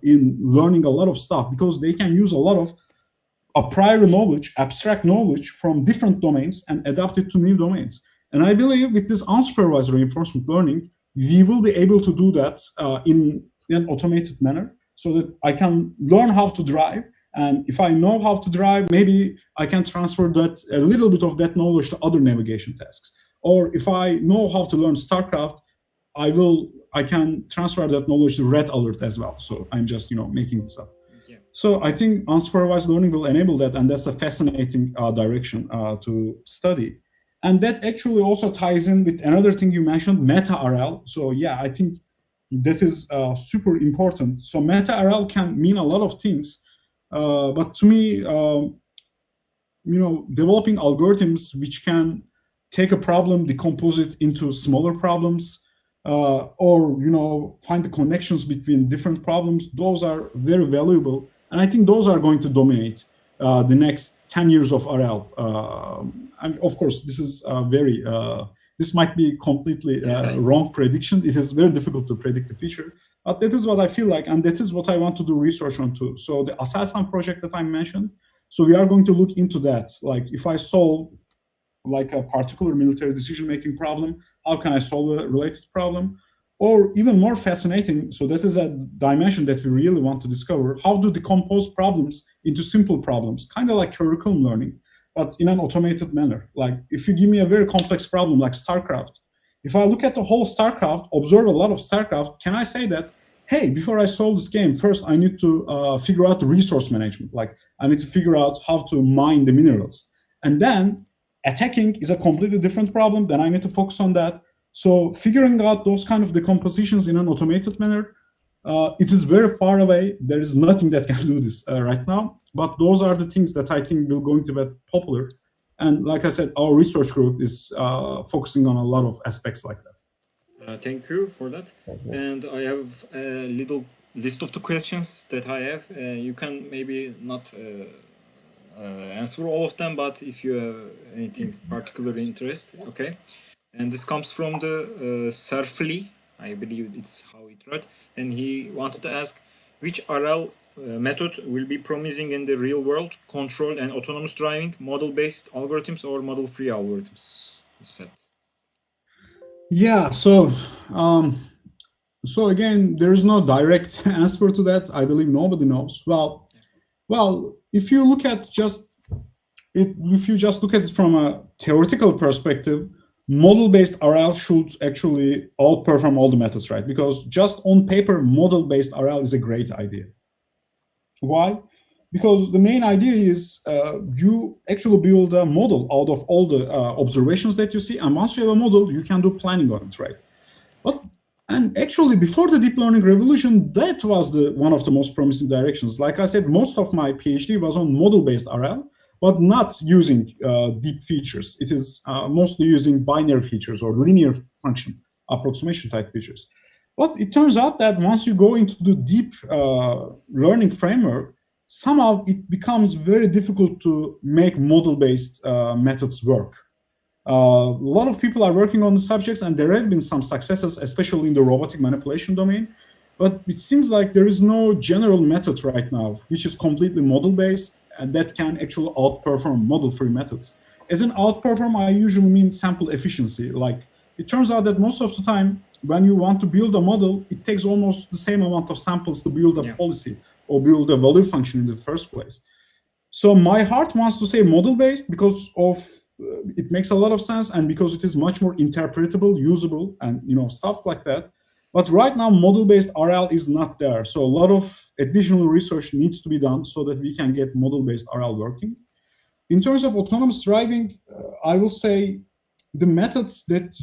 in learning a lot of stuff, because they can use a lot of a prior knowledge, abstract knowledge from different domains and adapt it to new domains. And I believe with this unsupervised reinforcement learning, we will be able to do that in an automated manner, so that I can learn how to drive. And if I know how to drive, maybe I can transfer that a little bit of that knowledge to other navigation tasks. Or if I know how to learn StarCraft, I can transfer that knowledge to Red Alert as well. So I'm just making this up. Yeah. So I think unsupervised learning will enable that, and that's a fascinating direction to study. And that actually also ties in with another thing you mentioned, meta-RL. So yeah, I think that is super important. So meta-RL can mean a lot of things, but to me, developing algorithms which can take a problem, decompose it into smaller problems, or find the connections between different problems, those are very valuable. And I think those are going to dominate the next 10 years of RL. And of course, this is this might be completely wrong prediction. It is very difficult to predict the future, but that is what I feel like, and that is what I want to do research on too. So the Aselsan project that I mentioned, so we are going to look into that. Like if I solve like a particular military decision-making problem, how can I solve a related problem? Or even more fascinating, so that is a dimension that we really want to discover, how to decompose problems into simple problems, kind of like curriculum learning, but in an automated manner. Like if you give me a very complex problem like StarCraft, if I look at the whole StarCraft, observe a lot of StarCraft, can I say that, hey, before I solve this game, first I need to figure out the resource management. Like I need to figure out how to mine the minerals. And then attacking is a completely different problem. Then I need to focus on that. So figuring out those kind of decompositions in an automated manner, it is very far away. There is nothing that can do this right now. But those are the things that I think will going to be popular. And like I said, our research group is focusing on a lot of aspects like that. Thank you for that. And I have a little list of the questions that I have. You can maybe not answer all of them, but if you have anything particular interest, okay. And this comes from the Serfli, I believe it's how it read, and he wanted to ask which RL method will be promising in the real world, controlled and autonomous driving, model-based algorithms or model-free algorithms, he said. Yeah, so again, there is no direct answer to that. I believe nobody knows. Well, if you look at if you just look at it from a theoretical perspective, model-based RL should actually outperform all the methods, right? Because just on paper, model-based RL is a great idea. Why? Because the main idea is you actually build a model out of all the observations that you see, and once you have a model, you can do planning on it, right? And actually, before the deep learning revolution, that was one of the most promising directions. Like I said, most of my PhD was on model-based RL, but not using deep features. It is mostly using binary features or linear function approximation type features. But it turns out that once you go into the deep learning framework, somehow it becomes very difficult to make model-based methods work. A lot of people are working on the subjects, and there have been some successes, especially in the robotic manipulation domain. But it seems like there is no general method right now, which is completely model-based, and that can actually outperform model-free methods. As an outperform, I usually mean sample efficiency. Like it turns out that most of the time, when you want to build a model, it takes almost the same amount of samples to build a policy or build a value function in the first place. So my heart wants to say model-based because of it makes a lot of sense, and because it is much more interpretable, usable, and stuff like that. But right now, model-based RL is not there. So a lot of additional research needs to be done so that we can get model-based RL working. In terms of autonomous driving, I will say the methods that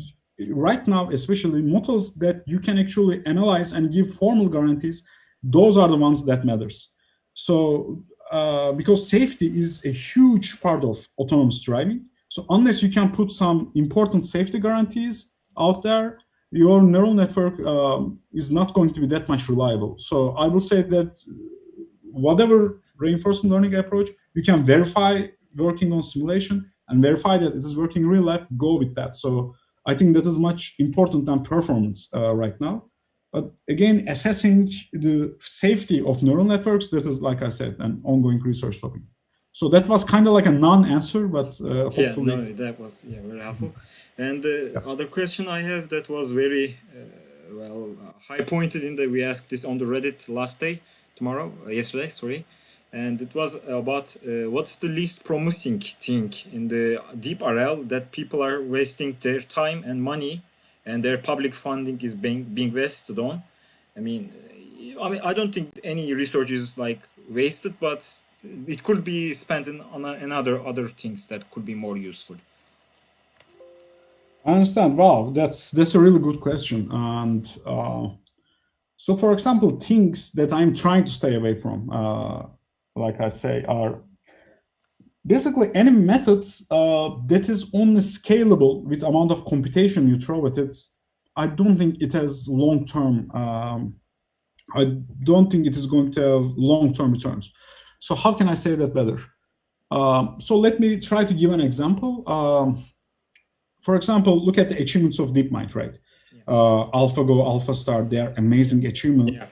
right now, especially models that you can actually analyze and give formal guarantees, those are the ones that matters. So because safety is a huge part of autonomous driving. So unless you can put some important safety guarantees out there, your neural network is not going to be that much reliable. So I will say that whatever reinforcement learning approach, you can verify working on simulation and verify that it is working in real life, go with that. So I think that is much important than performance right now. But again, assessing the safety of neural networks, that is, like I said, an ongoing research topic. So that was kind of like a non-answer, but hopefully. Yeah, no, that was very helpful. And the other question I have that was very high pointed in that we asked this on the Reddit yesterday, sorry, and it was about what's the least promising thing in the deep RL that people are wasting their time and money, and their public funding is being wasted on. I mean, I don't think any research is like wasted, but it could be spent on other things that could be more useful. I understand. Wow, that's a really good question. And so, for example, things that I'm trying to stay away from, like I say, are basically any methods that is only scalable with amount of computation you throw at it. I don't think it has long-term. I don't think it is going to have long-term returns. So how can I say that better? So let me try to give an example. For example, look at the achievements of DeepMind, right? AlphaGo, AlphaStar, they are amazing achievements. Yeah.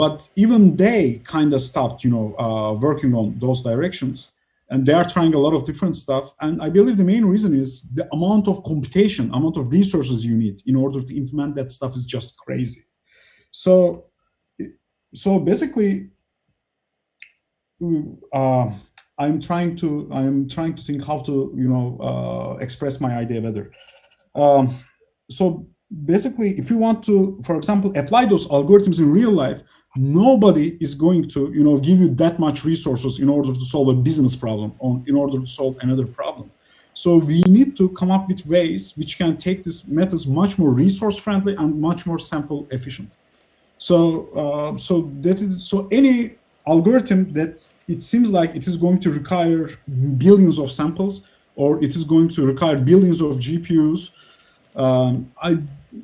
But even they kind of stopped, working on those directions. And they are trying a lot of different stuff. And I believe the main reason is the amount of computation, amount of resources you need in order to implement that stuff is just crazy. So basically, I'm trying to think how to express my idea better. So basically, if you want to, for example, apply those algorithms in real life, nobody is going to give you that much resources in order to solve a business problem or in order to solve another problem. So we need to come up with ways which can take these methods much more resource friendly and much more sample efficient. So any algorithm that it seems like it is going to require billions of samples or it is going to require billions of GPUs,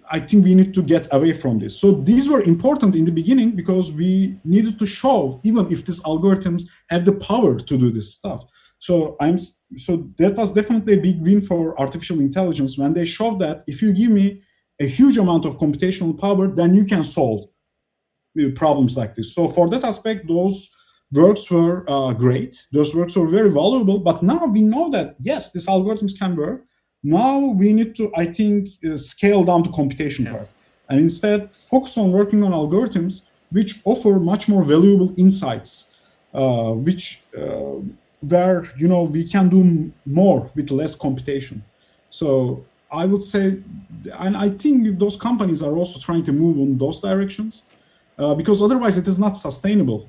I think we need to get away from this. So these were important in the beginning because we needed to show even if these algorithms have the power to do this stuff. So that was definitely a big win for artificial intelligence when they showed that if you give me a huge amount of computational power, then you can solve problems like this. So for that aspect, those works were great. Those works were very valuable. But now we know that, yes, these algorithms can work. Now we need to, I think, scale down the computation part and instead focus on working on algorithms which offer much more valuable insights, where we can do more with less computation. So I would say, and I think those companies are also trying to move in those directions. Because otherwise it is not sustainable.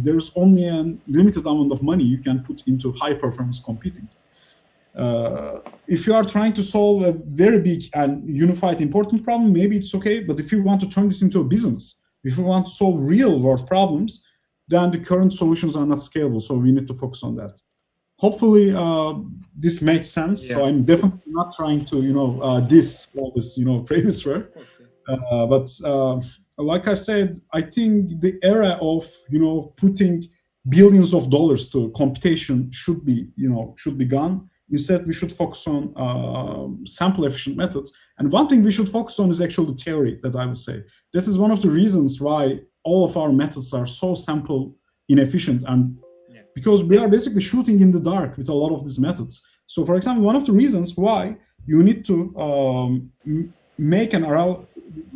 There's only a limited amount of money you can put into high performance computing. If you are trying to solve a very big and unified important problem, maybe it's okay. But if you want to turn this into a business, if you want to solve real world problems, then the current solutions are not scalable. So we need to focus on that. Hopefully this made sense. Yeah. So I'm definitely not trying to, diss all this, previous work. But like I said, I think the era of putting billions of dollars to computation should be gone. Instead, we should focus on sample efficient methods. And one thing we should focus on is actually the theory that I would say. That is one of the reasons why all of our methods are so sample inefficient, and because we are basically shooting in the dark with a lot of these methods. So for example, one of the reasons why you need to make an RL,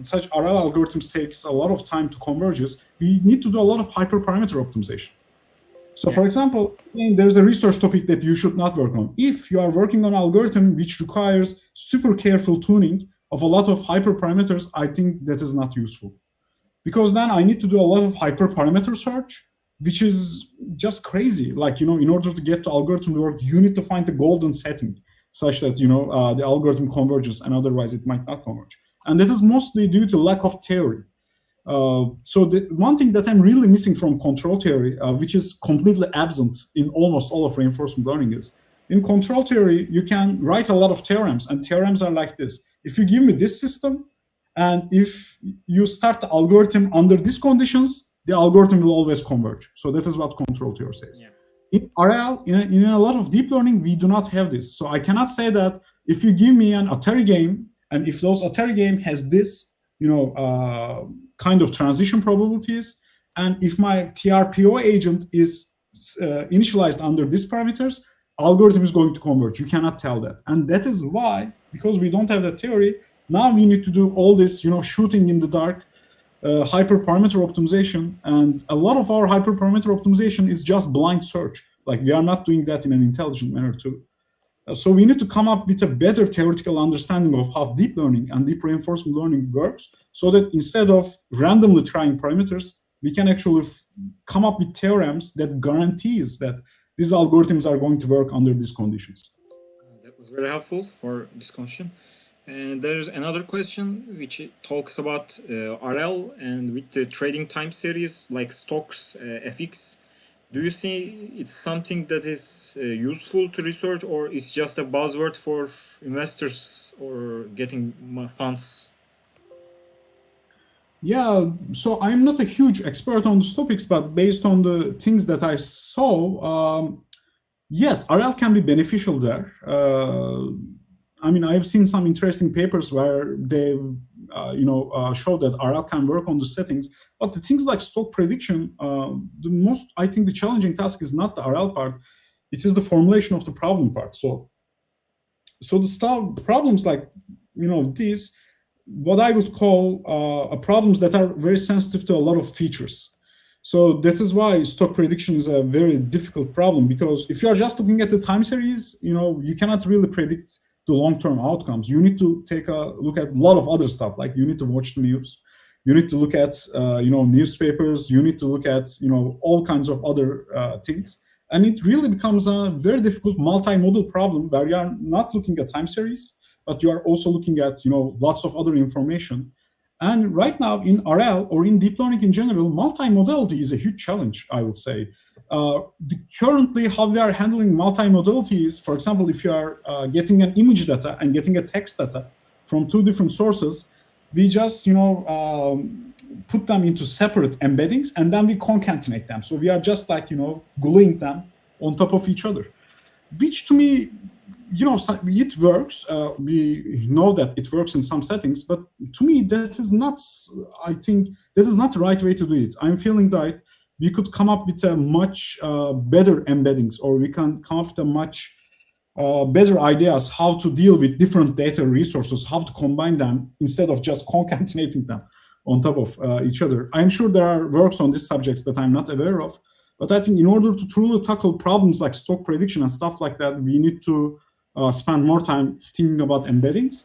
such RL algorithms takes a lot of time to converge, we need to do a lot of hyperparameter optimization. So for example, there's a research topic that you should not work on. If you are working on an algorithm which requires super careful tuning of a lot of hyperparameters, I think that is not useful. Because then I need to do a lot of hyperparameter search, which is just crazy. Like, in order to get the algorithm to work, you need to find the golden setting such that, the algorithm converges, and otherwise it might not converge. And that is mostly due to lack of theory. So the one thing that I'm really missing from control theory, which is completely absent in almost all of reinforcement learning, is in control theory, you can write a lot of theorems, and theorems are like this. If you give me this system, and if you start the algorithm under these conditions, the algorithm will always converge. So that is what control theory says. Yeah. In RL, in a lot of deep learning, we do not have this. So I cannot say that if you give me an Atari game, and if those Atari game has this, kind of transition probabilities, and if my TRPO agent is initialized under these parameters, algorithm is going to converge. You cannot tell that. And that is why, because we don't have that theory, now we need to do all this, shooting in the dark, hyperparameter optimization. And a lot of our hyperparameter optimization is just blind search. Like, we are not doing that in an intelligent manner too. So we need to come up with a better theoretical understanding of how deep learning and deep reinforcement learning works, so that instead of randomly trying parameters, we can actually come up with theorems that guarantees that these algorithms are going to work under these conditions. That was very helpful for this question. And there's another question which talks about RL and with the trading time series like stocks, FX. Do you see it's something that is useful to research, or it's just a buzzword for investors or getting funds? Yeah, so I'm not a huge expert on these topics, but based on the things that I saw, yes, RL can be beneficial there. I mean, I've seen some interesting papers where they, show that RL can work on the settings. But the things like stock prediction, I think the challenging task is not the RL part; it is the formulation of the problem part. So the problems like these, what I would call problems that are very sensitive to a lot of features. So that is why stock prediction is a very difficult problem, because if you are just looking at the time series, you cannot really predict the long-term outcomes. You need to take a look at a lot of other stuff, like you need to watch the news, you need to look at newspapers, you need to look at all kinds of other things, and it really becomes a very difficult multi-modal problem where you are not looking at time series, but you are also looking at lots of other information. And right now in RL or in deep learning in general, multimodality is a huge challenge, I would say. Currently, how we are handling multimodality is, for example, if you are getting an image data and getting a text data from two different sources, we just put them into separate embeddings and then we concatenate them. So we are just like gluing them on top of each other, which to me, it works. We know that it works in some settings, but to me, that is not, I think, that is not the right way to do it. I'm feeling that we could come up with a much better embeddings, or we can come up with a much better ideas how to deal with different data resources, how to combine them instead of just concatenating them on top of each other. I'm sure there are works on these subjects that I'm not aware of, but I think in order to truly tackle problems like stock prediction and stuff like that, we need to spend more time thinking about embeddings.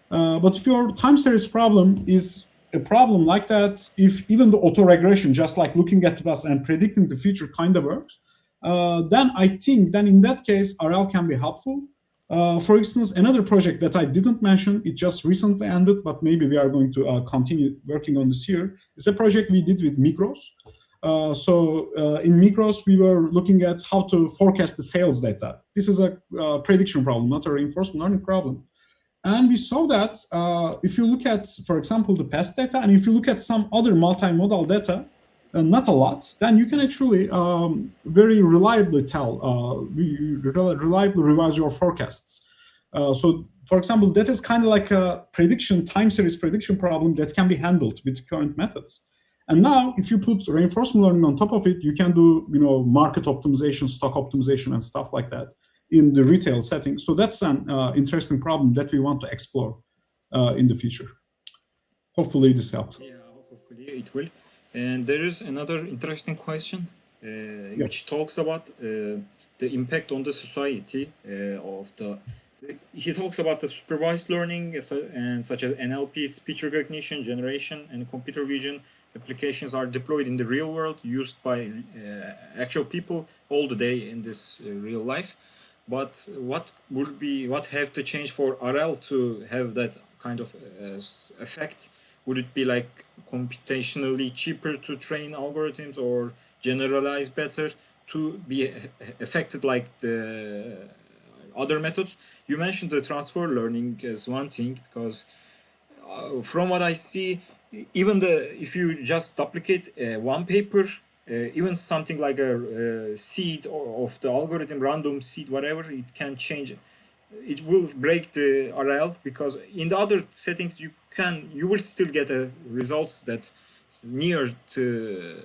But if your time series problem is a problem like that, if even the autoregression, just like looking at the past and predicting the future kind of works, then I think then in that case, RL can be helpful. For instance, another project that I didn't mention, it just recently ended, but maybe we are going to continue working on this year, is a project we did with Migros. In Migros, we were looking at how to forecast the sales data. This is a prediction problem, not a reinforcement learning problem. And we saw that if you look at, for example, the past data, and if you look at some other multimodal data, not a lot, then you can actually very reliably reliably revise your forecasts. So, for example, that is kind of like a time series prediction problem that can be handled with current methods. And now, if you put reinforcement learning on top of it, you can do, market optimization, stock optimization, and stuff like that in the retail setting. So that's an interesting problem that we want to explore in the future. Hopefully this helped. Yeah, hopefully it will. And there is another interesting question which talks about the impact on the society of the. He talks about the supervised learning and such as NLP, speech recognition, generation, and computer vision applications are deployed in the real world, used by actual people all the day in this real life. But what have to change for RL to have that kind of effect? Would it be like computationally cheaper to train algorithms or generalize better to be affected like the other methods? You mentioned the transfer learning as one thing, because from what I see, even if you just duplicate one paper, even something like a seed of the algorithm, random seed, whatever, it can change. It will break the RL, because in the other settings you will still get results that near to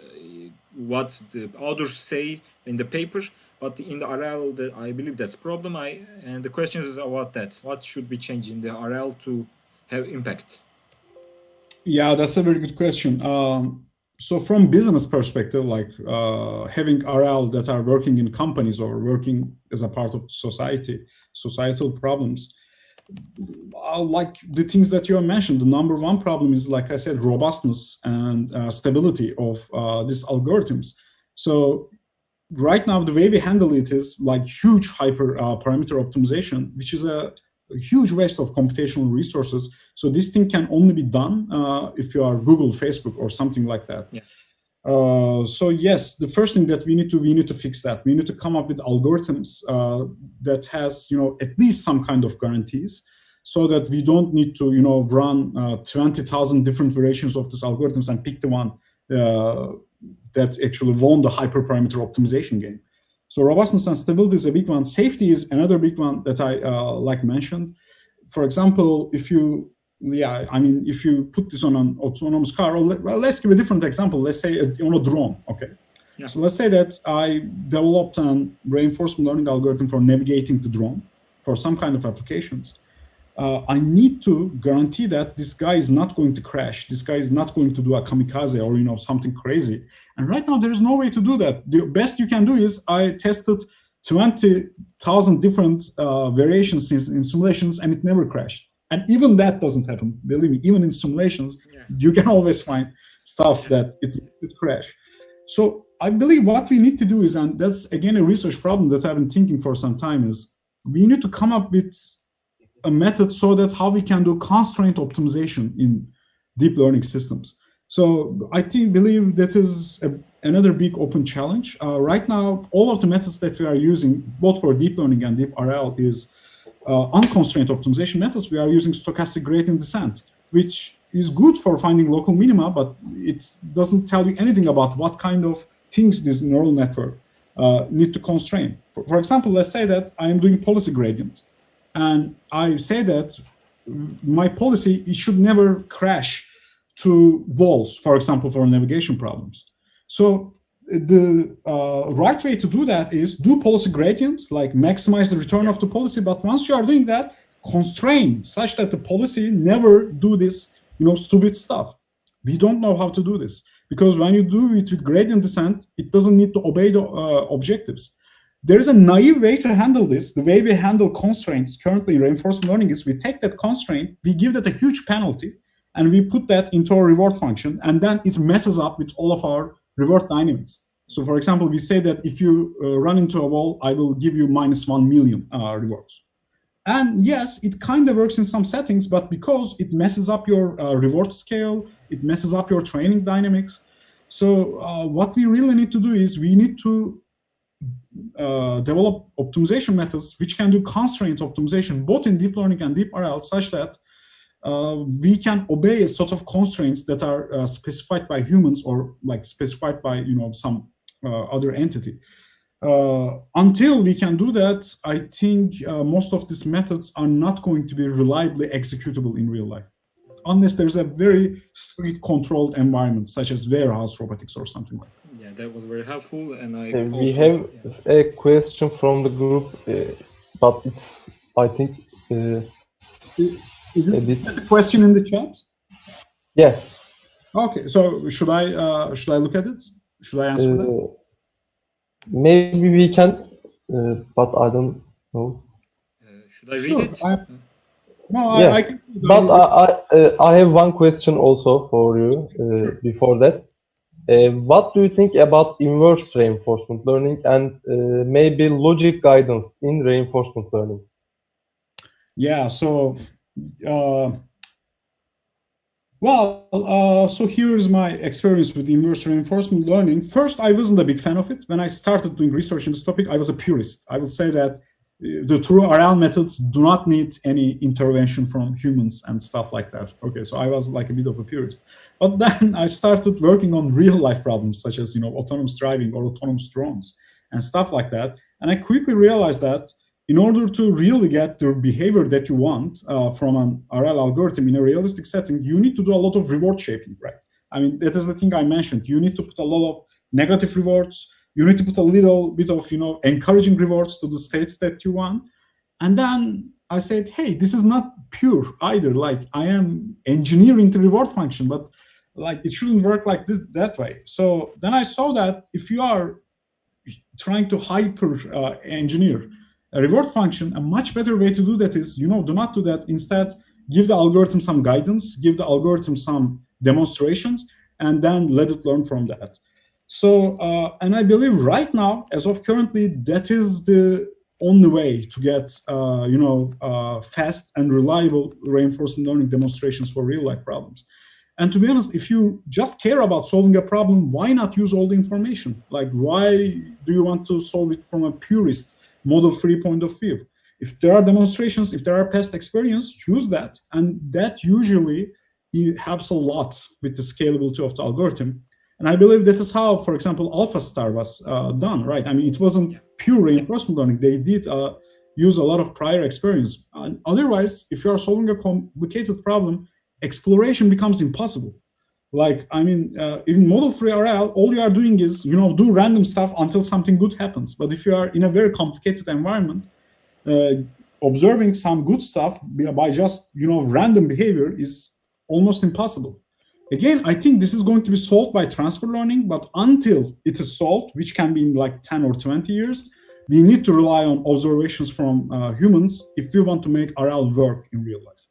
what the authors say in the paper, but in the RL, I believe that's problem. And the question is about that. What should be changed in the RL to have impact? Yeah, that's a very good question. So from business perspective, like having RL that are working in companies or working as a part of societal problems, like the things that you have mentioned, the number one problem is, like I said, robustness and stability of these algorithms. So right now, the way we handle it is like huge hyper parameter optimization, which is a huge waste of computational resources. So this thing can only be done if you are Google, Facebook, or something like that. Yeah. So yes, the first thing that we need to fix that. We need to come up with algorithms that has at least some kind of guarantees, so that we don't need to run 20,000 different variations of these algorithms and pick the one that actually won the hyperparameter optimization game. So robustness and stability is a big one. Safety is another big one that I mentioned. For example, if you put this on an autonomous car, or let's give a different example. Let's say on a drone, okay? Yeah. So let's say that I developed a reinforcement learning algorithm for navigating the drone for some kind of applications. I need to guarantee that this guy is not going to crash. This guy is not going to do a kamikaze or something crazy. And right now, there is no way to do that. The best you can do is I tested 20,000 different variations in simulations, and it never crashed. And even that doesn't happen. Believe me, even in simulations, you can always find stuff that it crash. So I believe what we need to do is, and that's again a research problem that I've been thinking for some time, is we need to come up with a method so that how we can do constraint optimization in deep learning systems. So I believe that is another big open challenge. Right now, all of the methods that we are using, both for deep learning and deep RL, is unconstrained optimization methods. We are using stochastic gradient descent, which is good for finding local minima, but it doesn't tell you anything about what kind of things this neural network need to constrain. For example, let's say that I am doing policy gradient, and I say that my policy, it should never crash to walls, for example, for navigation problems. So the right way to do that is do policy gradient, like maximize the return of the policy. But once you are doing that, constrain such that the policy never do this, stupid stuff. We don't know how to do this, because when you do it with gradient descent, it doesn't need to obey the objectives. There is a naive way to handle this. The way we handle constraints currently in reinforcement learning is we take that constraint, we give that a huge penalty, and we put that into a reward function, and then it messes up with all of our reward dynamics. So for example, we say that if you run into a wall, I will give you -1 million rewards. And yes, it kind of works in some settings, but because it messes up your reward scale, it messes up your training dynamics. So what we really need to do is we need to develop optimization methods which can do constraint optimization both in deep learning and deep RL, such that we can obey a sort of constraints that are specified by humans or like specified by some other entity. Until we can do that, I think most of these methods are not going to be reliably executable in real life, unless there's a very strict controlled environment, such as warehouse robotics or something like that. Yeah, that was very helpful, and we have a question from the group, but it's, I think, is it the question in the chat? Yeah. Okay, so should I look at it? Should I answer that? Maybe we can, but I don't know. Should I read it? Yeah. I can. But I have one question also for you before that. What do you think about inverse reinforcement learning and maybe logic guidance in reinforcement learning? Yeah, so so here's my experience with inverse reinforcement learning. First, I wasn't a big fan of it. When I started doing research in this topic, I was a purist. I would say that the true RL methods do not need any intervention from humans and stuff like that. Okay, so I was like a bit of a purist. But then I started working on real life problems, such as autonomous driving or autonomous drones and stuff like that. And I quickly realized that in order to really get the behavior that you want from an RL algorithm in a realistic setting, you need to do a lot of reward shaping, right? I mean, that is the thing I mentioned. You need to put a lot of negative rewards. You need to put a little bit of, encouraging rewards to the states that you want. And then I said, hey, this is not pure either. Like, I am engineering the reward function, but like it shouldn't work like this, that way. So then I saw that if you are trying to hyper engineer a reward function, a much better way to do that is, do not do that. Instead, give the algorithm some guidance, give the algorithm some demonstrations, and then let it learn from that. So, and I believe right now, as of currently, that is the only way to get, fast and reliable reinforcement learning demonstrations for real-life problems. And to be honest, if you just care about solving a problem, why not use all the information? Like, why do you want to solve it from a purist, model-free point of view? If there are demonstrations, if there are past experience, use that. And that usually helps a lot with the scalability of the algorithm. And I believe that is how, for example, AlphaStar was done, right? I mean, it wasn't pure reinforcement learning. They did use a lot of prior experience. And otherwise, if you are solving a complicated problem, exploration becomes impossible. Like, I mean, in model-free RL, all you are doing is, do random stuff until something good happens. But if you are in a very complicated environment, observing some good stuff by just, random behavior is almost impossible. Again, I think this is going to be solved by transfer learning, but until it is solved, which can be in like 10 or 20 years, we need to rely on observations from humans if we want to make RL work in real life.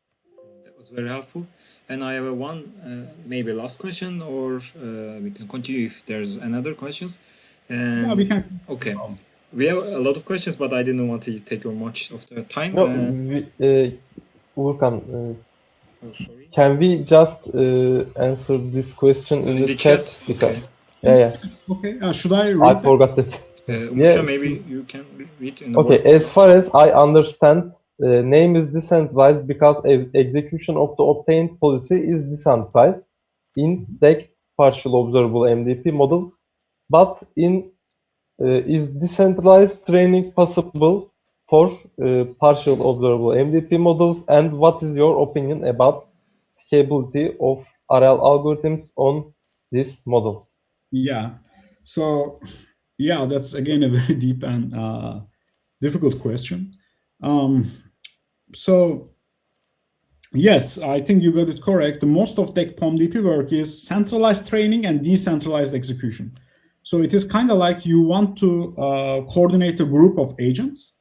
That was very helpful. And I have one, maybe last question, or we can continue if there's another questions. And yeah, we can. Okay. We have a lot of questions, but I didn't want to take your much of the time. No, Urkan, oh, sorry. Can we just answer this question in the chat? Because, okay. Yeah. Okay. Should I read? I forgot that. Yeah. Maybe you can read in the Okay. As far as I understand, name is decentralized because execution of the obtained policy is decentralized in DEC partial observable MDP models, but is decentralized training possible for partial observable MDP models? And what is your opinion about scalability of RL algorithms on these models? Yeah. So, yeah, that's again a very deep and difficult question. So, yes, I think you got it correct. Most of DEC POMDP work is centralized training and decentralized execution. So it is kind of like you want to coordinate a group of agents.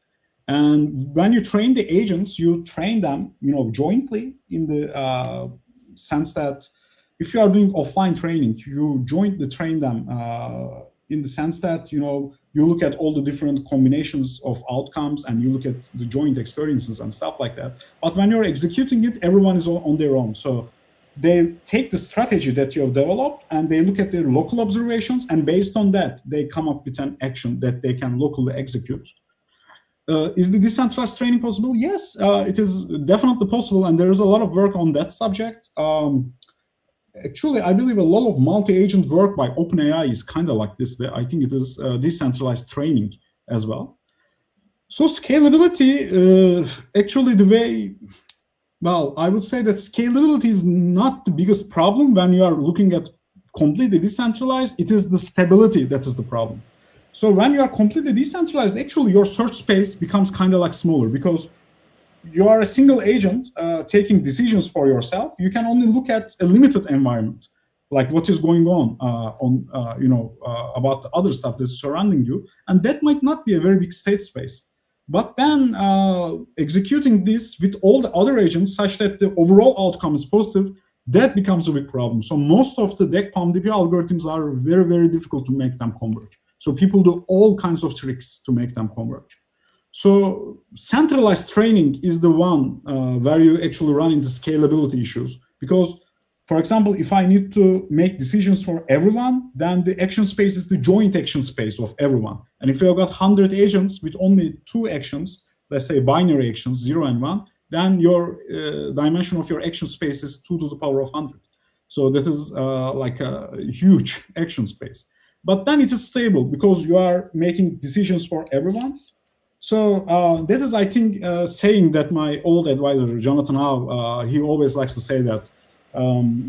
And when you train the agents, you train them, jointly in the sense that if you are doing offline training, you jointly train them in the sense that, you look at all the different combinations of outcomes and you look at the joint experiences and stuff like that. But when you're executing it, everyone is on their own. So they take the strategy that you have developed and they look at their local observations, and based on that, they come up with an action that they can locally execute. Is the decentralized training possible? Yes, it is definitely possible, and there is a lot of work on that subject. Actually, I believe a lot of multi-agent work by OpenAI is kind of like this. I think it is decentralized training as well. So scalability, actually the way, well, I would say that scalability is not the biggest problem when you are looking at completely decentralized. It is the stability that is the problem. So when you are completely decentralized, actually your search space becomes kind of like smaller because you are a single agent taking decisions for yourself. You can only look at a limited environment, like what is going on about the other stuff that's surrounding you, and that might not be a very big state space. But then executing this with all the other agents such that the overall outcome is positive, that becomes a big problem. So most of the DEC POMDP algorithms are very, very difficult to make them converge. So people do all kinds of tricks to make them converge. So centralized training is the one where you actually run into scalability issues. Because, for example, if I need to make decisions for everyone, then the action space is the joint action space of everyone. And if you've got 100 agents with only 2 actions, let's say binary actions, 0 and 1, then your dimension of your action space is 2 to the power of 100. So this is like a huge action space. But then it is stable because you are making decisions for everyone. So that is, I think, saying that my old advisor, Jonathan Howe, he always likes to say that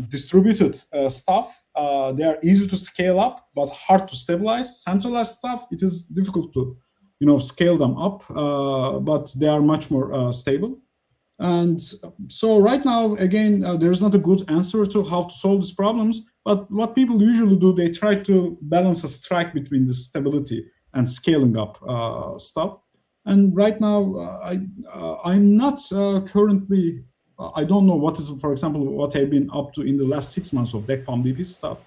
distributed stuff they are easy to scale up, but hard to stabilize. Centralized stuff, it is difficult to, scale them up, but they are much more stable. And so right now, again, there is not a good answer to how to solve these problems. But what people usually do, they try to balance a strike between the stability and scaling up stuff. And right now, I'm not currently, I don't know what is, for example, what I've been up to in the last 6 months of DECPAM-DP stuff.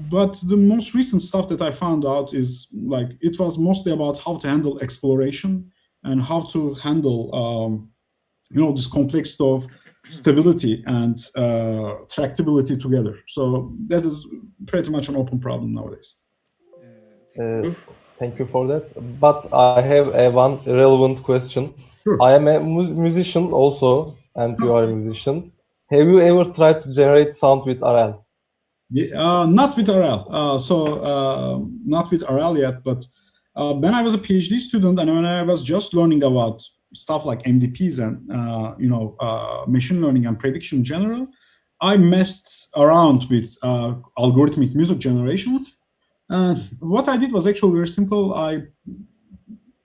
But the most recent stuff that I found out is like, it was mostly about how to handle exploration and how to handle, this complexity of stability and tractability together. So that is pretty much an open problem nowadays. Thank you for that. But I have one relevant question. Sure. I am a musician also, and you are a musician. Have you ever tried to generate sound with RL? Yeah, not with RL. Not with RL yet, but when I was a PhD student and when I was just learning about stuff like MDPs and machine learning and prediction in general, I messed around with algorithmic music generation. What I did was actually very simple. I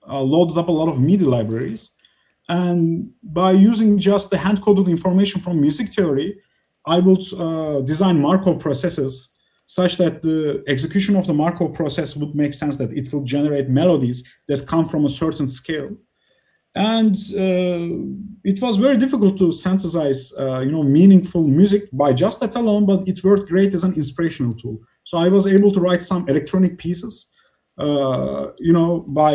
loaded up a lot of MIDI libraries, and by using just the hand-coded information from music theory, I would design Markov processes such that the execution of the Markov process would make sense, that it will generate melodies that come from a certain scale. And it was very difficult to synthesize, meaningful music by just that alone, but it worked great as an inspirational tool. So I was able to write some electronic pieces, by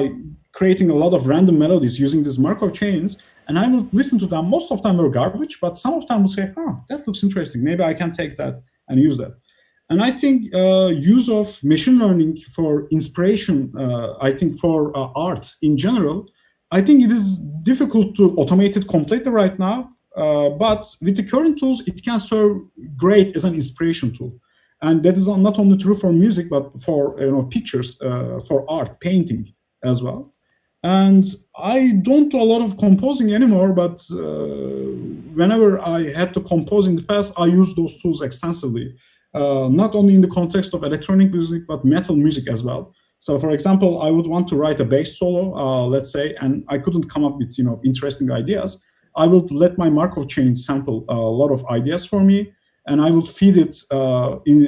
creating a lot of random melodies using these Markov chains. And I would listen to them. Most of them were garbage, but some of them would say, "Oh, that looks interesting. Maybe I can take that and use that." And I think use of machine learning for inspiration, I think for art in general, I think it is difficult to automate it completely right now. But with the current tools, it can serve great as an inspiration tool. And that is not only true for music, but for pictures, for art, painting as well. And I don't do a lot of composing anymore, but whenever I had to compose in the past, I used those tools extensively, not only in the context of electronic music, but metal music as well. So for example, I would want to write a bass solo, let's say, and I couldn't come up with interesting ideas. I would let my Markov chain sample a lot of ideas for me, and I would feed it in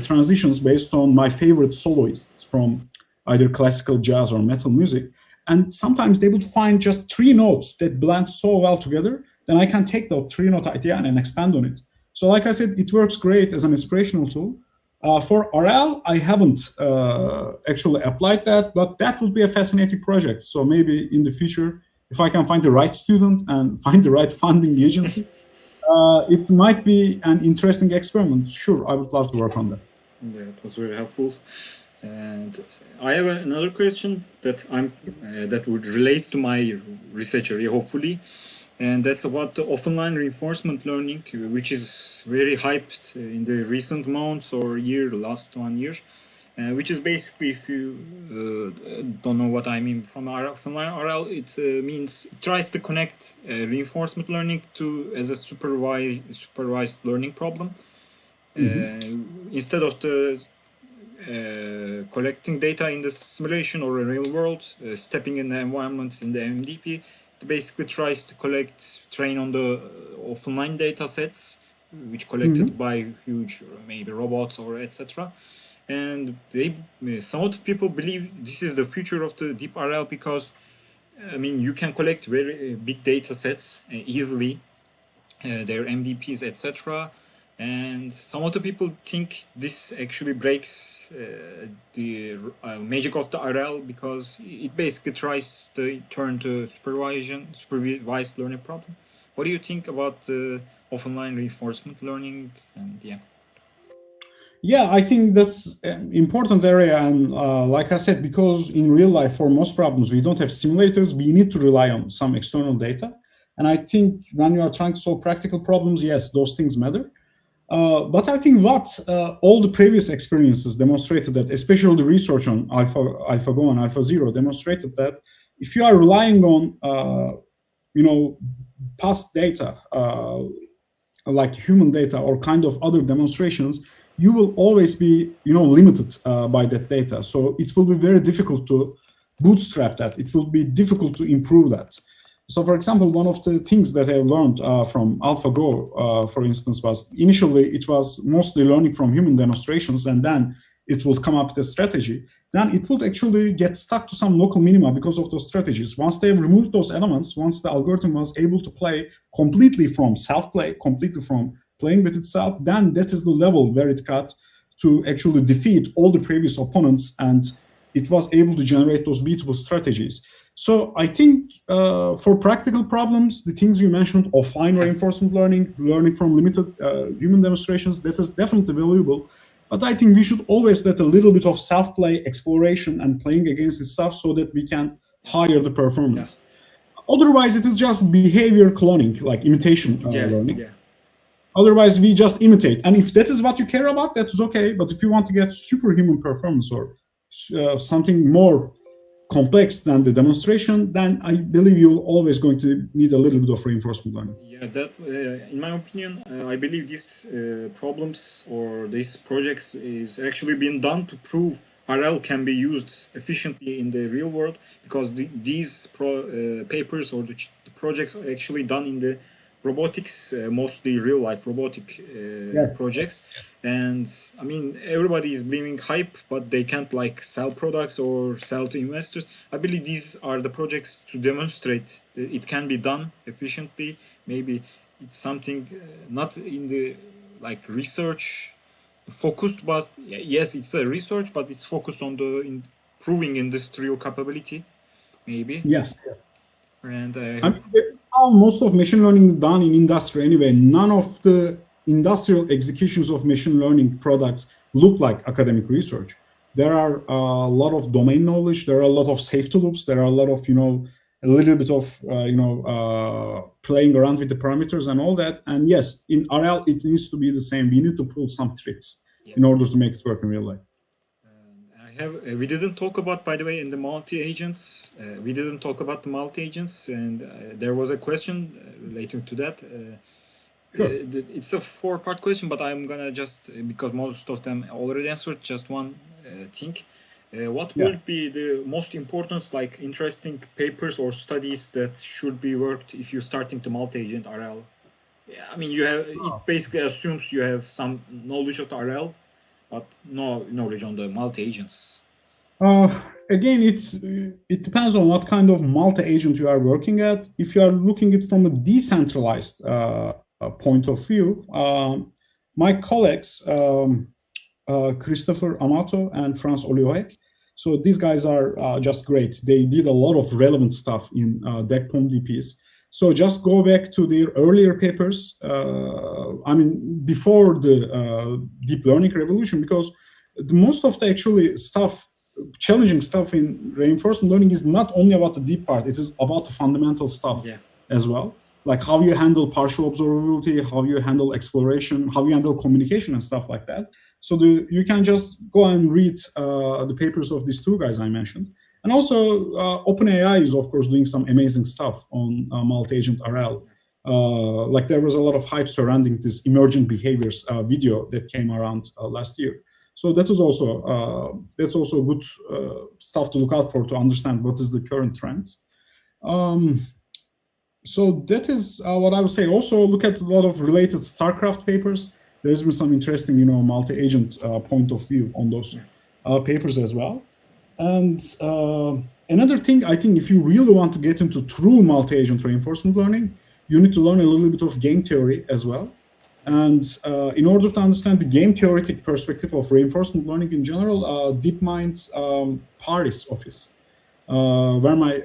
transitions based on my favorite soloists from either classical, jazz, or metal music. And sometimes they would find just 3 notes that blend so well together, then I can take that 3-note idea and expand on it. So like I said, it works great as an inspirational tool. For RL, I haven't actually applied that, but that would be a fascinating project. So maybe in the future, if I can find the right student and find the right funding agency, it might be an interesting experiment. Sure, I would love to work on that. Yeah, it was very helpful. And I have another question that that would relate to my research area, hopefully, and that's about the offline reinforcement learning, which is very hyped in the recent months or last 1 year, which is basically, if you don't know what I mean from offline RL, it means it tries to connect reinforcement learning as a supervised learning problem. Instead of the collecting data in the simulation or a real world, stepping in the environments in the MDP, it basically tries to train on the offline data sets, which collected by huge, maybe robots or etc. And some of the people believe this is the future of the deep RL because, you can collect very big data sets easily, their MDPs, etc. And some of the people think this actually breaks the magic of the RL because it basically tries to turn to supervised learning problem. What do you think about offline reinforcement learning? And yeah, I think that's an important area. And like I said, because in real life, for most problems, we don't have simulators, we need to rely on some external data. And I think when you are trying to solve practical problems, yes, those things matter. But I think what all the previous experiences demonstrated that, especially the research on AlphaGo and AlphaZero demonstrated that if you are relying on, past data, like human data or kind of other demonstrations, you will always be, limited by that data. So it will be very difficult to bootstrap that. It will be difficult to improve that. So, for example, one of the things that I learned from AlphaGo, for instance, was initially it was mostly learning from human demonstrations, and then it would come up with a strategy. Then it would actually get stuck to some local minima because of those strategies. Once they've removed those elements, once the algorithm was able to play completely from self-play, completely from playing with itself, then that is the level where it got to actually defeat all the previous opponents, and it was able to generate those beautiful strategies. So I think for practical problems, the things you mentioned, offline reinforcement learning, learning from limited human demonstrations, that is definitely valuable. But I think we should always let a little bit of self-play, exploration, and playing against itself so that we can higher the performance. Otherwise, it is just behavior cloning, like imitation learning. Otherwise, we just imitate. And if that is what you care about, that is okay. But if you want to get superhuman performance or something more complex than the demonstration, then I believe you're always going to need a little bit of reinforcement learning. Yeah, that, in my opinion, I believe these problems or these projects is actually being done to prove RL can be used efficiently in the real world, because these papers or the projects are actually done in the robotics, mostly real-life robotic projects. And I mean, everybody is believing hype, but they can't like sell products or sell to investors. I believe these are the projects to demonstrate it can be done efficiently. Maybe it's something not in the like research focused, but yes, it's a research, but it's focused on the improving industrial capability, maybe. Yes. And how most of machine learning is done in industry anyway. None of the industrial executions of machine learning products look like academic research. There are a lot of domain knowledge. There are a lot of safety loops. There are a lot of, a little bit of, playing around with the parameters and all that. And yes, in RL, it needs to be the same. We need to pull some tricks in order to make it work in real life. We didn't talk about, by the way, in the multi-agents, we didn't talk about the multi-agents, and there was a question relating to that. Sure. It's a 4-part question, but I'm gonna just, because most of them already answered, just one thing. What would be the most important, like, interesting papers or studies that should be worked if you're starting the multi-agent RL? Yeah, I mean, you have, it basically assumes you have some knowledge of the RL, but no knowledge on the multi-agents. Again, it depends on what kind of multi-agent you are working at. If you are looking at it from a decentralized point of view, my colleagues, Christopher Amato and Franz Oliohek, so these guys are just great. They did a lot of relevant stuff in MDPs. So just go back to their earlier papers, I mean, before the deep learning revolution, because most of the actually stuff, challenging stuff in reinforcement learning is not only about the deep part, it is about the fundamental stuff as well. Like how you handle partial observability, how you handle exploration, how you handle communication and stuff like that. So you can just go and read the papers of these two guys I mentioned. And also, OpenAI is, of course, doing some amazing stuff on multi-agent RL. Like there was a lot of hype surrounding this emergent behaviors video that came around last year. So that is also that's also good stuff to look out for to understand what is the current trends. So that is what I would say. Also, look at a lot of related StarCraft papers. There's been some interesting, multi-agent point of view on those papers as well. And another thing, I think if you really want to get into true multi-agent reinforcement learning, you need to learn a little bit of game theory as well. And in order to understand the game theoretic perspective of reinforcement learning in general, DeepMind's Paris office, where my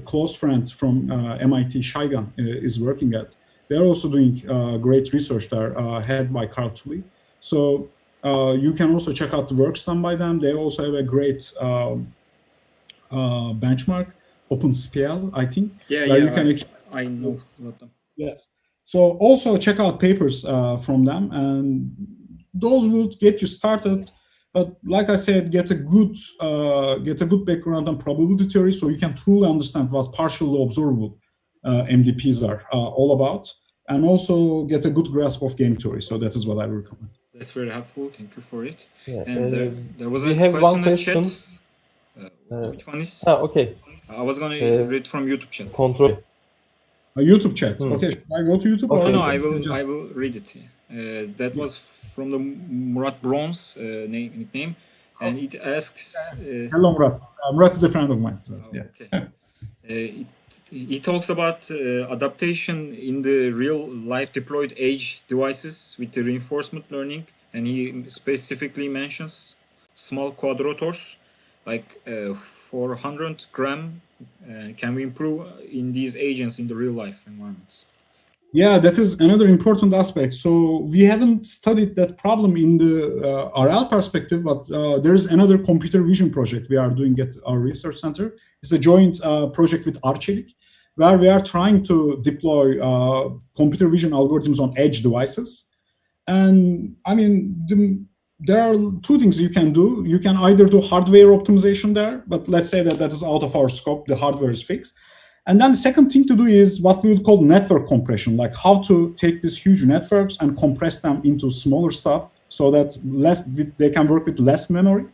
close friend from MIT, Shaigan, is working at, they're also doing great research there, headed by Carl Tully. So you can also check out the works done by them. They also have a great benchmark, OpenSPL, I think. I know about them. Yes. So also check out papers from them, and those will get you started. But like I said, get a good background on probability theory, so you can truly understand what partially observable MDPs are all about. and also get a good grasp of game theory. So that is what I would recommend. That's very helpful. Thank you for it. Yeah, And there was we a have one question in the question. chat. Which one is? Okay. I was going to read from YouTube chat. Control. A YouTube chat. Okay, should I go to YouTube? Okay. No, I will read it. That was from the Murat Bronze nickname, and it asks. Hello, Murat. Murat is a friend of mine. So, yeah. Okay. He talks about adaptation in the real-life deployed edge devices with the reinforcement learning, and he specifically mentions small quadrotors, like 400 gram. Can we improve in these agents in the real-life environments? Yeah, that is another important aspect. So we haven't studied that problem in the RL perspective, but there is another computer vision project we are doing at our research center. It's a joint project with Arçelik, where we are trying to deploy computer vision algorithms on edge devices. And I mean, there are two things you can do. You can either do hardware optimization there, but let's say that is out of our scope. The hardware is fixed. And then the second thing to do is what we would call network compression, like how to take these huge networks and compress them into smaller stuff so that they can work with less memory,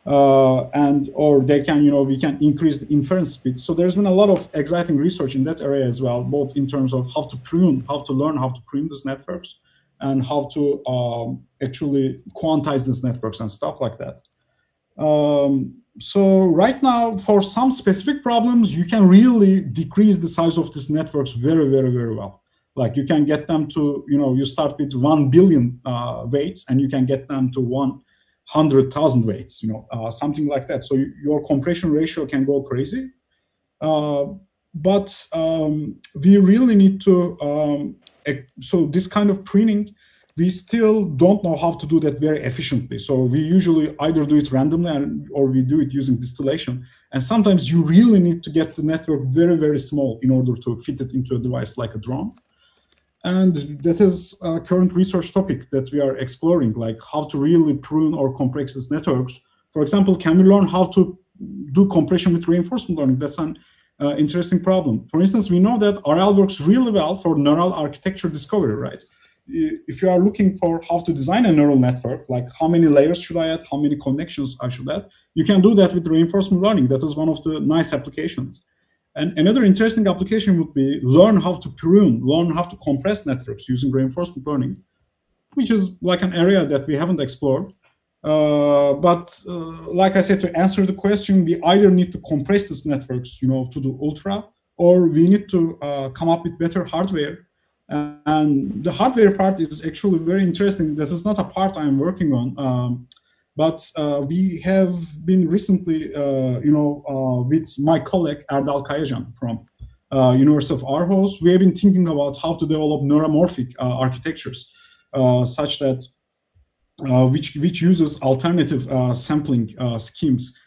or they can, we can increase the inference speed. So there's been a lot of exciting research in that area as well, both in terms of how to learn how to prune these networks and how to actually quantize these networks and stuff like that. So right now, for some specific problems, you can really decrease the size of these networks very, very, very well. Like you can get them to, you start with 1 billion weights and you can get them to 100,000 weights, something like that. So your compression ratio can go crazy. But we really need to, so this kind of pruning, we still don't know how to do that very efficiently. So we usually either do it randomly or we do it using distillation. And sometimes you really need to get the network very, very small in order to fit it into a device like a drone. And that is a current research topic that we are exploring, like how to really prune or compress these networks. For example, can we learn how to do compression with reinforcement learning? That's an interesting problem. For instance, we know that RL works really well for neural architecture discovery, right? If you are looking for how to design a neural network, like how many layers should I add, how many connections I should add, you can do that with reinforcement learning. That is one of the nice applications. And another interesting application would be learn how to prune, learn how to compress networks using reinforcement learning, which is like an area that we haven't explored. But like I said, to answer the question, we either need to compress these networks, to do ultra, or we need to come up with better hardware. And the hardware part is actually very interesting. That is not a part I'm working on, but we have been recently, with my colleague Erdal Kayacan from University of Aarhus, we have been thinking about how to develop neuromorphic architectures, such that which uses alternative sampling schemes,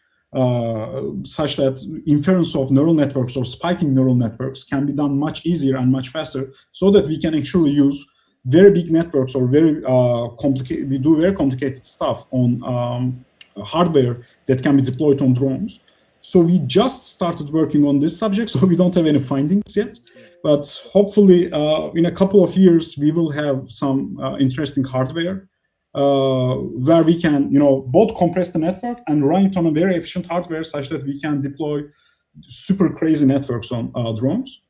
such that inference of neural networks or spiking neural networks can be done much easier and much faster, so that we can actually use very big networks or very complicated. We do very complicated stuff on hardware that can be deployed on drones. So we just started working on this subject, so we don't have any findings yet. But hopefully, in a couple of years, we will have some interesting hardware where we can, both compress the network and run it on a very efficient hardware, such that we can deploy super crazy networks on drones.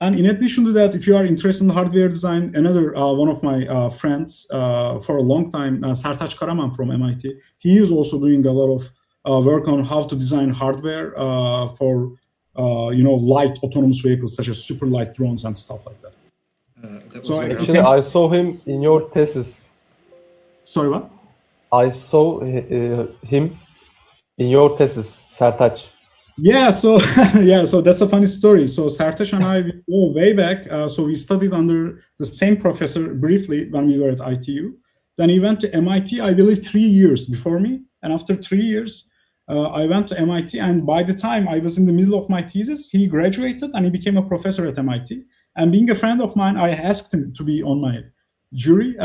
And in addition to that, if you are interested in hardware design, another one of my friends for a long time, Sertaç Karaman from MIT, he is also doing a lot of work on how to design hardware for light autonomous vehicles, such as super light drones and stuff like that. So actually, I saw him in your thesis. Sorry, what? I saw him in your thesis, Sertaç. Yeah, so so that's a funny story. So Sertaç and I, we go way back. So we studied under the same professor briefly when we were at ITU. Then he went to MIT, I believe, 3 years before me. And after 3 years, I went to MIT. And by the time I was in the middle of my thesis, he graduated and he became a professor at MIT. And being a friend of mine, I asked him to be on my jury.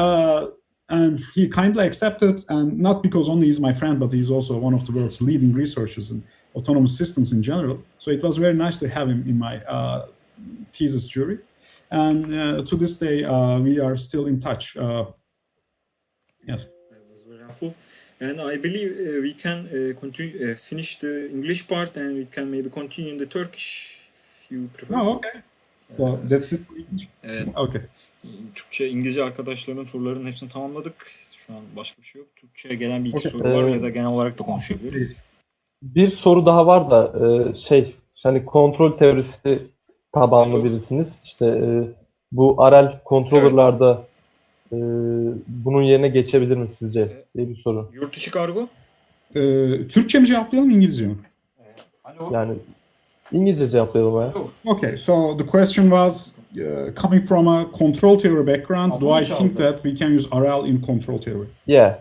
And he kindly accepted, and not because only he's my friend, but he's also one of the world's leading researchers in autonomous systems in general. So it was very nice to have him in my thesis jury. And to this day, we are still in touch. Yes. That was very helpful. And I believe we can continue, finish the English part, and we can maybe continue in the Turkish if you prefer. Oh, okay. So that's it. Evet. Okay. Türkçe, İngilizce arkadaşların sorularının hepsini tamamladık. Şu an başka bir şey yok. Türkçe'ye gelen bir iki Okay. soru var ya da genel olarak da konuşabiliriz. Bir soru daha var da hani kontrol teorisi tabanlı birisiniz. İşte bu RL controller'larda bunun yerine geçebilir mi sizce diye bir soru. Yurt dışı kargo? Türkçe mi cevaplayalım, İngilizce mi? Yani İngilizce cevaplayalım ya. Okay, so the question was coming from a control theory background, do I think that we can use RL in control theory? Yeah.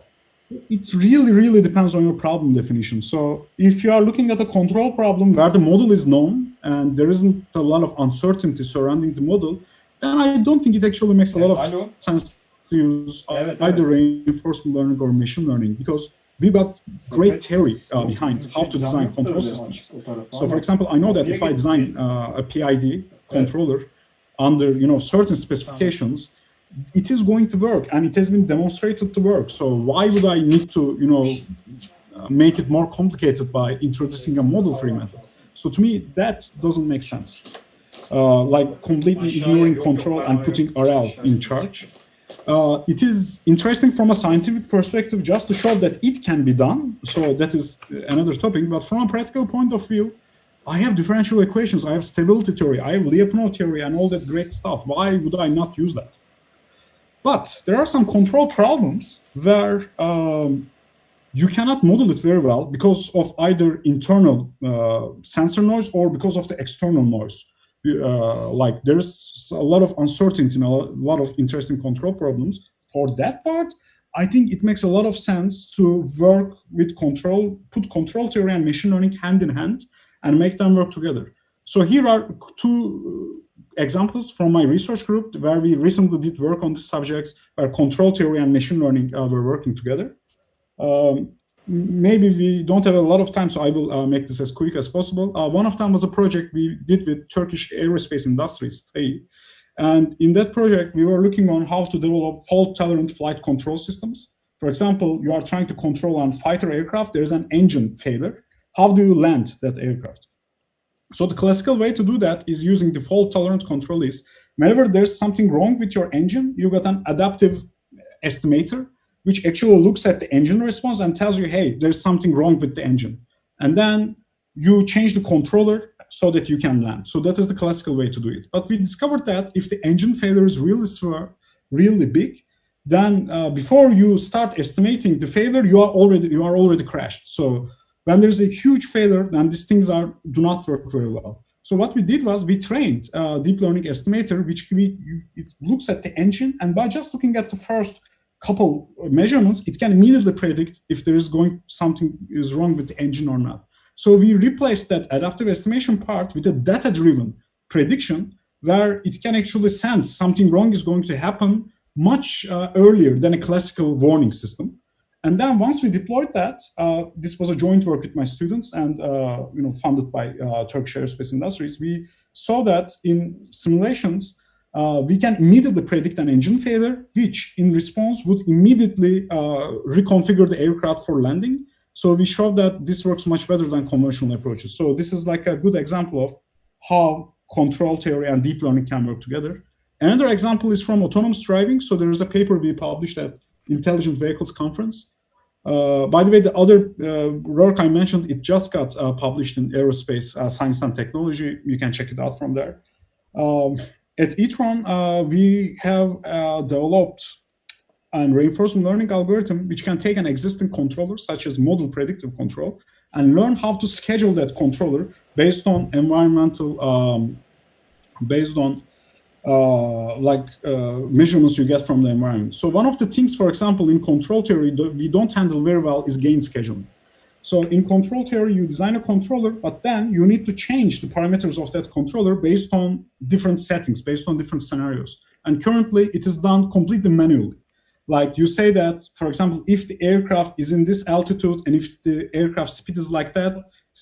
It really depends on your problem definition. So if you are looking at a control problem where the model is known and there isn't a lot of uncertainty surrounding the model, then I don't think it actually makes a lot of sense to use either reinforcement learning or machine learning, because we got great theory behind how to design control systems. So for example, I know that if I design a PID controller under certain specifications, it is going to work, and it has been demonstrated to work. So why would I need to make it more complicated by introducing a model-free method? So to me, that doesn't make sense. Like completely ignoring control and putting RL in charge. It is interesting from a scientific perspective just to show that it can be done. So that is another topic. But from a practical point of view, I have differential equations, I have stability theory, I have Lyapunov theory, and all that great stuff. Why would I not use that? But there are some control problems where you cannot model it very well because of either internal sensor noise or because of the external noise. Like there's a lot of uncertainty and a lot of interesting control problems. For that part, I think it makes a lot of sense to work with put control theory and machine learning hand in hand and make them work together. So here are two examples from my research group where we recently did work on these subjects where control theory and machine learning were working together. Maybe we don't have a lot of time, so I will make this as quick as possible. One of them was a project we did with Turkish aerospace industries, and in that project, we were looking on how to develop fault-tolerant flight control systems. For example, you are trying to control a fighter aircraft, there's an engine failure. How do you land that aircraft? So the classical way to do that is using the fault-tolerant control is, whenever there's something wrong with your engine, you got an adaptive estimator, which actually looks at the engine response and tells you, hey, there's something wrong with the engine. And then you change the controller so that you can land. So that is the classical way to do it. But we discovered that if the engine failure is really severe, really big, then before you start estimating the failure, you are already crashed. So when there's a huge failure, then these things do not work very well. So what we did was we trained a deep learning estimator, which it looks at the engine, and by just looking at the first couple measurements, it can immediately predict if there is something is wrong with the engine or not. So we replaced that adaptive estimation part with a data-driven prediction where it can actually sense something wrong is going to happen much earlier than a classical warning system. And then once we deployed that, this was a joint work with my students and funded by Turkish Aerospace Industries. We saw that in simulations, we can immediately predict an engine failure, which in response would immediately reconfigure the aircraft for landing. So we showed that this works much better than conventional approaches. So this is like a good example of how control theory and deep learning can work together. Another example is from autonomous driving. So there is a paper we published at Intelligent Vehicles Conference. By the way, the other work I mentioned, it just got published in Aerospace Science and Technology. You can check it out from there. At eTron, we have developed a reinforcement learning algorithm which can take an existing controller, such as model predictive control, and learn how to schedule that controller based on environmental, measurements you get from the environment. So one of the things, for example, in control theory we don't handle very well is gain scheduling. So in control theory, you design a controller, but then you need to change the parameters of that controller based on different settings, based on different scenarios. And currently, it is done completely manually. Like you say that, for example, if the aircraft is in this altitude and if the aircraft speed is like that,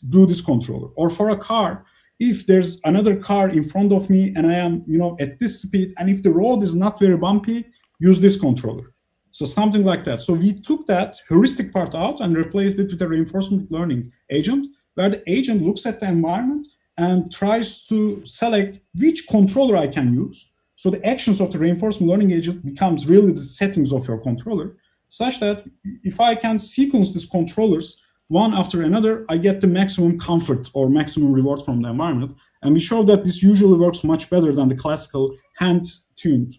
do this controller. Or for a car, if there's another car in front of me and I am, at this speed, and if the road is not very bumpy, use this controller. So something like that. So we took that heuristic part out and replaced it with a reinforcement learning agent, where the agent looks at the environment and tries to select which controller I can use. So the actions of the reinforcement learning agent becomes really the settings of your controller, such that if I can sequence these controllers one after another, I get the maximum comfort or maximum reward from the environment. And we show that this usually works much better than the classical hand-tuned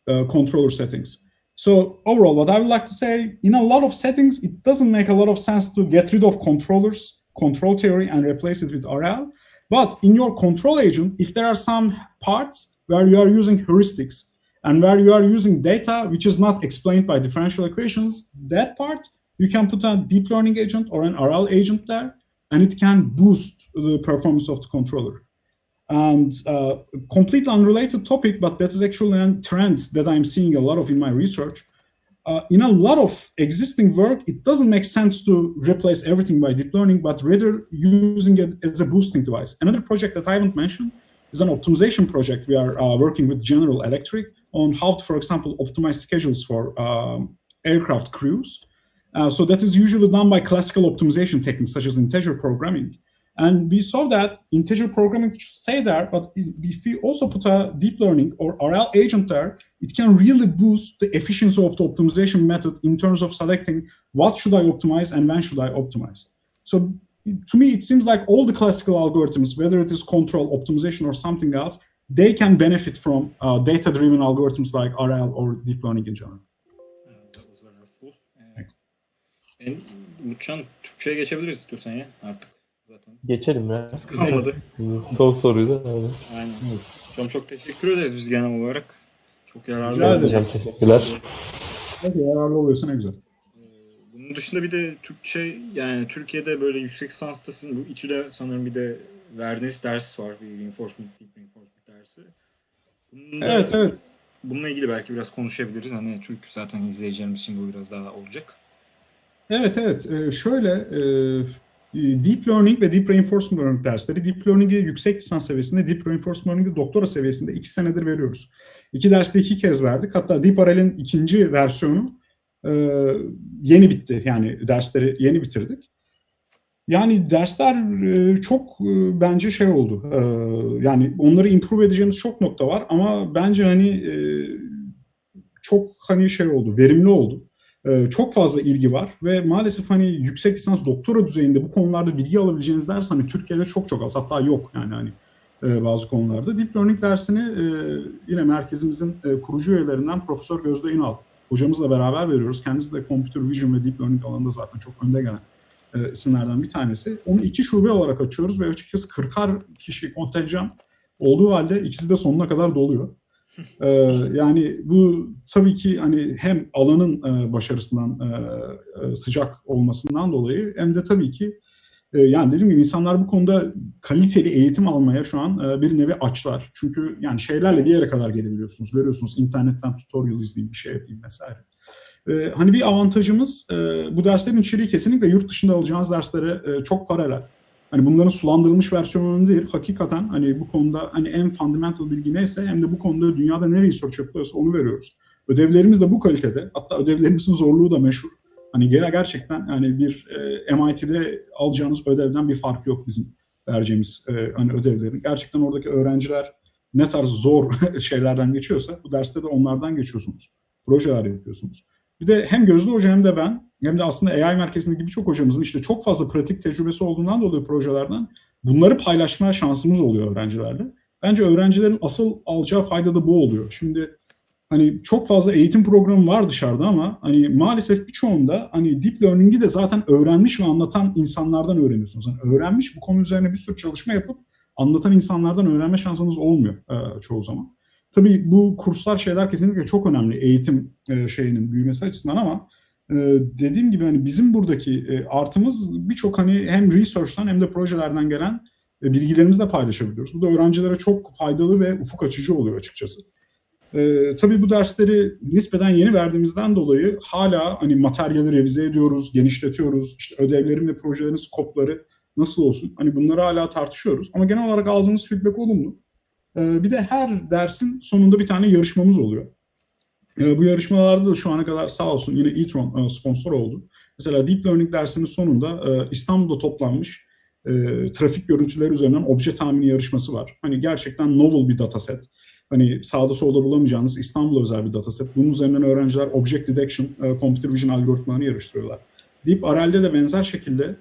controller settings. So overall, what I would like to say, in a lot of settings, it doesn't make a lot of sense to get rid of controllers, control theory, and replace it with RL. But in your control agent, if there are some parts where you are using heuristics and where you are using data which is not explained by differential equations, that part, you can put a deep learning agent or an RL agent there, and it can boost the performance of the controller. And completely unrelated topic, but that is actually a trend that I'm seeing a lot of in my research. In a lot of existing work, it doesn't make sense to replace everything by deep learning, but rather using it as a boosting device. Another project that I haven't mentioned is an optimization project. We are working with General Electric on how to, for example, optimize schedules for aircraft crews. So that is usually done by classical optimization techniques, such as integer programming. And we saw that integer programming should stay there, but if we also put a deep learning or RL agent there, it can really boost the efficiency of the optimization method in terms of selecting what should I optimize and when should I optimize. So to me, it seems like all the classical algorithms, whether it is control, optimization, or something else, they can benefit from data-driven algorithms like RL or deep learning in general. That was very helpful. Mutcan, Türkçe'ye geçebiliriz istiyorsan ya artık. Zaten. Geçelim ya. Kalmadı. Son soruydu. Aynen. Çok teşekkür ederiz biz genel olarak. Çok yararlı Rica ederim. Hocam teşekkürler. Evet, yararlı oluyorsa ne güzel. Bunun dışında bir de Türkçe, yani Türkiye'de böyle yüksek lisansta sizin bu İTÜ'de sanırım bir de verdiğiniz ders var. Bir reinforcement, deep reinforcement dersi. Evet. Bununla ilgili belki biraz konuşabiliriz. Hani Türk zaten izleyicilerimiz için bu biraz daha olacak. Evet. Şöyle deep learning ve deep reinforcement learning dersleri. Deep learning'i yüksek lisans seviyesinde, deep reinforcement learning'i doktora seviyesinde 2 senedir veriyoruz. 2 derste 2 kez verdik. Hatta Deep RL'in ikinci versiyonu yeni bitti. Yani dersleri yeni bitirdik. Yani dersler çok bence şey oldu. Yani onları improve edeceğimiz çok nokta var ama bence hani çok hani şey oldu, verimli oldu. Çok fazla ilgi var ve maalesef hani yüksek lisans doktora düzeyinde bu konularda bilgi alabileceğiniz ders hani Türkiye'de çok az, hatta yok yani hani bazı konularda. Deep Learning dersini yine merkezimizin kurucu üyelerinden Profesör Gözde İnal hocamızla beraber veriyoruz. Kendisi de Computer Vision ve Deep Learning alanında zaten çok önde gelen isimlerden bir tanesi. Onu 2 şube olarak açıyoruz ve açıkçası 40'ar kişi kontenjan olduğu halde ikisi de sonuna kadar doluyor. Yani bu tabii ki hani hem alanın başarısından sıcak olmasından dolayı hem de tabii ki yani dediğim gibi insanlar bu konuda kaliteli eğitim almaya şu an bir nevi açlar. Çünkü yani şeylerle bir yere kadar gelebiliyorsunuz. Görüyorsunuz internetten tutorial izleyeyim, bir şey yapayım vesaire. Hani bir avantajımız bu derslerin içeriği kesinlikle yurt dışında alacağınız derslere çok paralel. Hani bunların sulandırılmış versiyonu değil. Hakikaten hani bu konuda hani en fundamental bilgi neyse hem de bu konuda dünyada ne research yapılıyorsa onu veriyoruz. Ödevlerimiz de bu kalitede. Hatta ödevlerimizin zorluğu da meşhur. Hani gerçekten hani bir MIT'de alacağınız ödevden bir fark yok bizim vereceğimiz hani ödevlerin. Gerçekten oradaki öğrenciler ne tarz zor şeylerden geçiyorsa bu derste de onlardan geçiyorsunuz. Projeler yapıyorsunuz. Bir de hem Gözde Hoca hem de ben hem de aslında AI merkezindeki birçok hocamızın işte çok fazla pratik tecrübesi olduğundan dolayı projelerden bunları paylaşma şansımız oluyor öğrencilerle. Bence öğrencilerin asıl alacağı fayda da bu oluyor. Şimdi hani çok fazla eğitim programı var dışarıda ama hani maalesef birçoğunda hani deep learning'i de zaten öğrenmiş ve anlatan insanlardan öğreniyorsunuz. Yani öğrenmiş bu konu üzerine bir sürü çalışma yapıp anlatan insanlardan öğrenme şansınız olmuyor çoğu zaman. Tabii bu kurslar şeyler kesinlikle çok önemli eğitim şeyinin büyümesi açısından ama dediğim gibi hani bizim buradaki artımız birçok hani hem research'tan hem de projelerden gelen bilgilerimizi de paylaşabiliyoruz. Bu da öğrencilere çok faydalı ve ufuk açıcı oluyor açıkçası. Tabii bu dersleri nispeten yeni verdiğimizden dolayı hala hani materyali revize ediyoruz, genişletiyoruz. İşte ödevlerin ve projelerin skopları Nasıl olsun? Hani bunları hala tartışıyoruz. Ama genel olarak aldığımız feedback olumlu. Bir de her dersin sonunda bir tane yarışmamız oluyor. Bu yarışmalarda da şu ana kadar sağ olsun yine e-tron sponsor oldu. Mesela Deep Learning dersinin sonunda İstanbul'da toplanmış trafik görüntüleri üzerinden obje tahmini yarışması var. Hani gerçekten novel bir dataset. Hani sağda solda bulamayacağınız İstanbul'a özel bir dataset. Bunun üzerinden öğrenciler object detection, computer vision algoritmalarını yarıştırıyorlar. Deep RL'de de benzer şekilde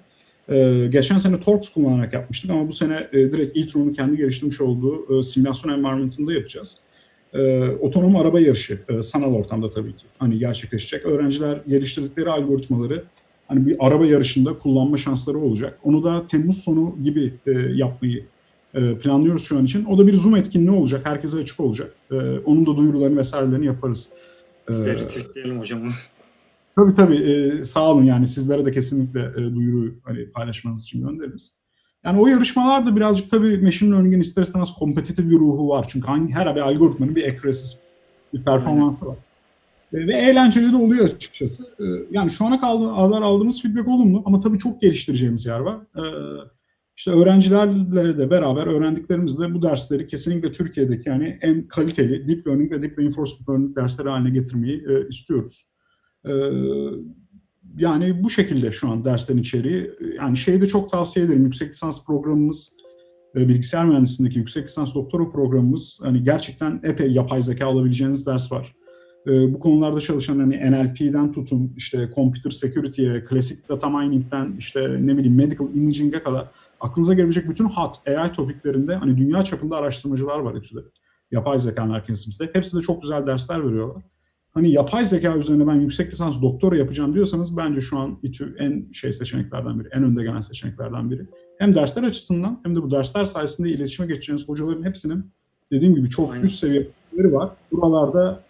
geçen sene Torx kullanarak yapmıştık ama bu sene direkt e-tron'un kendi geliştirmiş olduğu simülasyon environment'ında yapacağız. Otonom araba yarışı sanal ortamda tabii ki hani gerçekleşecek. Öğrenciler geliştirdikleri algoritmaları hani bir araba yarışında kullanma şansları olacak. Onu da Temmuz sonu gibi yapmayı planlıyoruz şu an için. O da bir Zoom etkinliği olacak. Herkese açık olacak. Onun da duyurularını vesairelerini yaparız. Biz de retweetleyelim hocam. Tabii sağ olun yani sizlere de kesinlikle duyuru hani paylaşmanız için göndeririz. Yani o yarışmalarda birazcık tabii machine learning'in ister istemez kompetitif bir ruhu var. Çünkü her bir algoritmanın bir accuracy, bir performansı var. Ve eğlenceli de oluyor açıkçası. Yani şu ana kadar aldığımız feedback olumlu ama tabii çok geliştireceğimiz yer var. İşte öğrencilerle de beraber öğrendiklerimizle bu dersleri kesinlikle Türkiye'deki yani en kaliteli deep learning ve deep reinforcement learning dersleri haline getirmeyi istiyoruz. Yani bu şekilde şu an derslerin içeriği. Yani şeyi de çok tavsiye ederim. Yüksek lisans programımız, bilgisayar mühendisliğindeki yüksek lisans doktora programımız hani gerçekten epey yapay zeka alabileceğiniz ders var. Bu konularda çalışan hani NLP'den tutun işte computer security'ye, klasik data mining'den işte ne bileyim medical imaging'e kadar aklınıza gelebilecek bütün hot AI topiklerinde hani dünya çapında araştırmacılar var İTÜ'de. Yapay zeka merkezimizde. Hepsi de çok güzel dersler veriyorlar. Hani yapay zeka üzerine ben yüksek lisans doktora yapacağım diyorsanız bence şu an İTÜ en seçeneklerden biri, en önde gelen seçeneklerden biri. Hem dersler açısından hem de bu dersler sayesinde iletişime geçeceğiniz hocaların hepsinin dediğim gibi çok üst seviyeleri var. Buralarda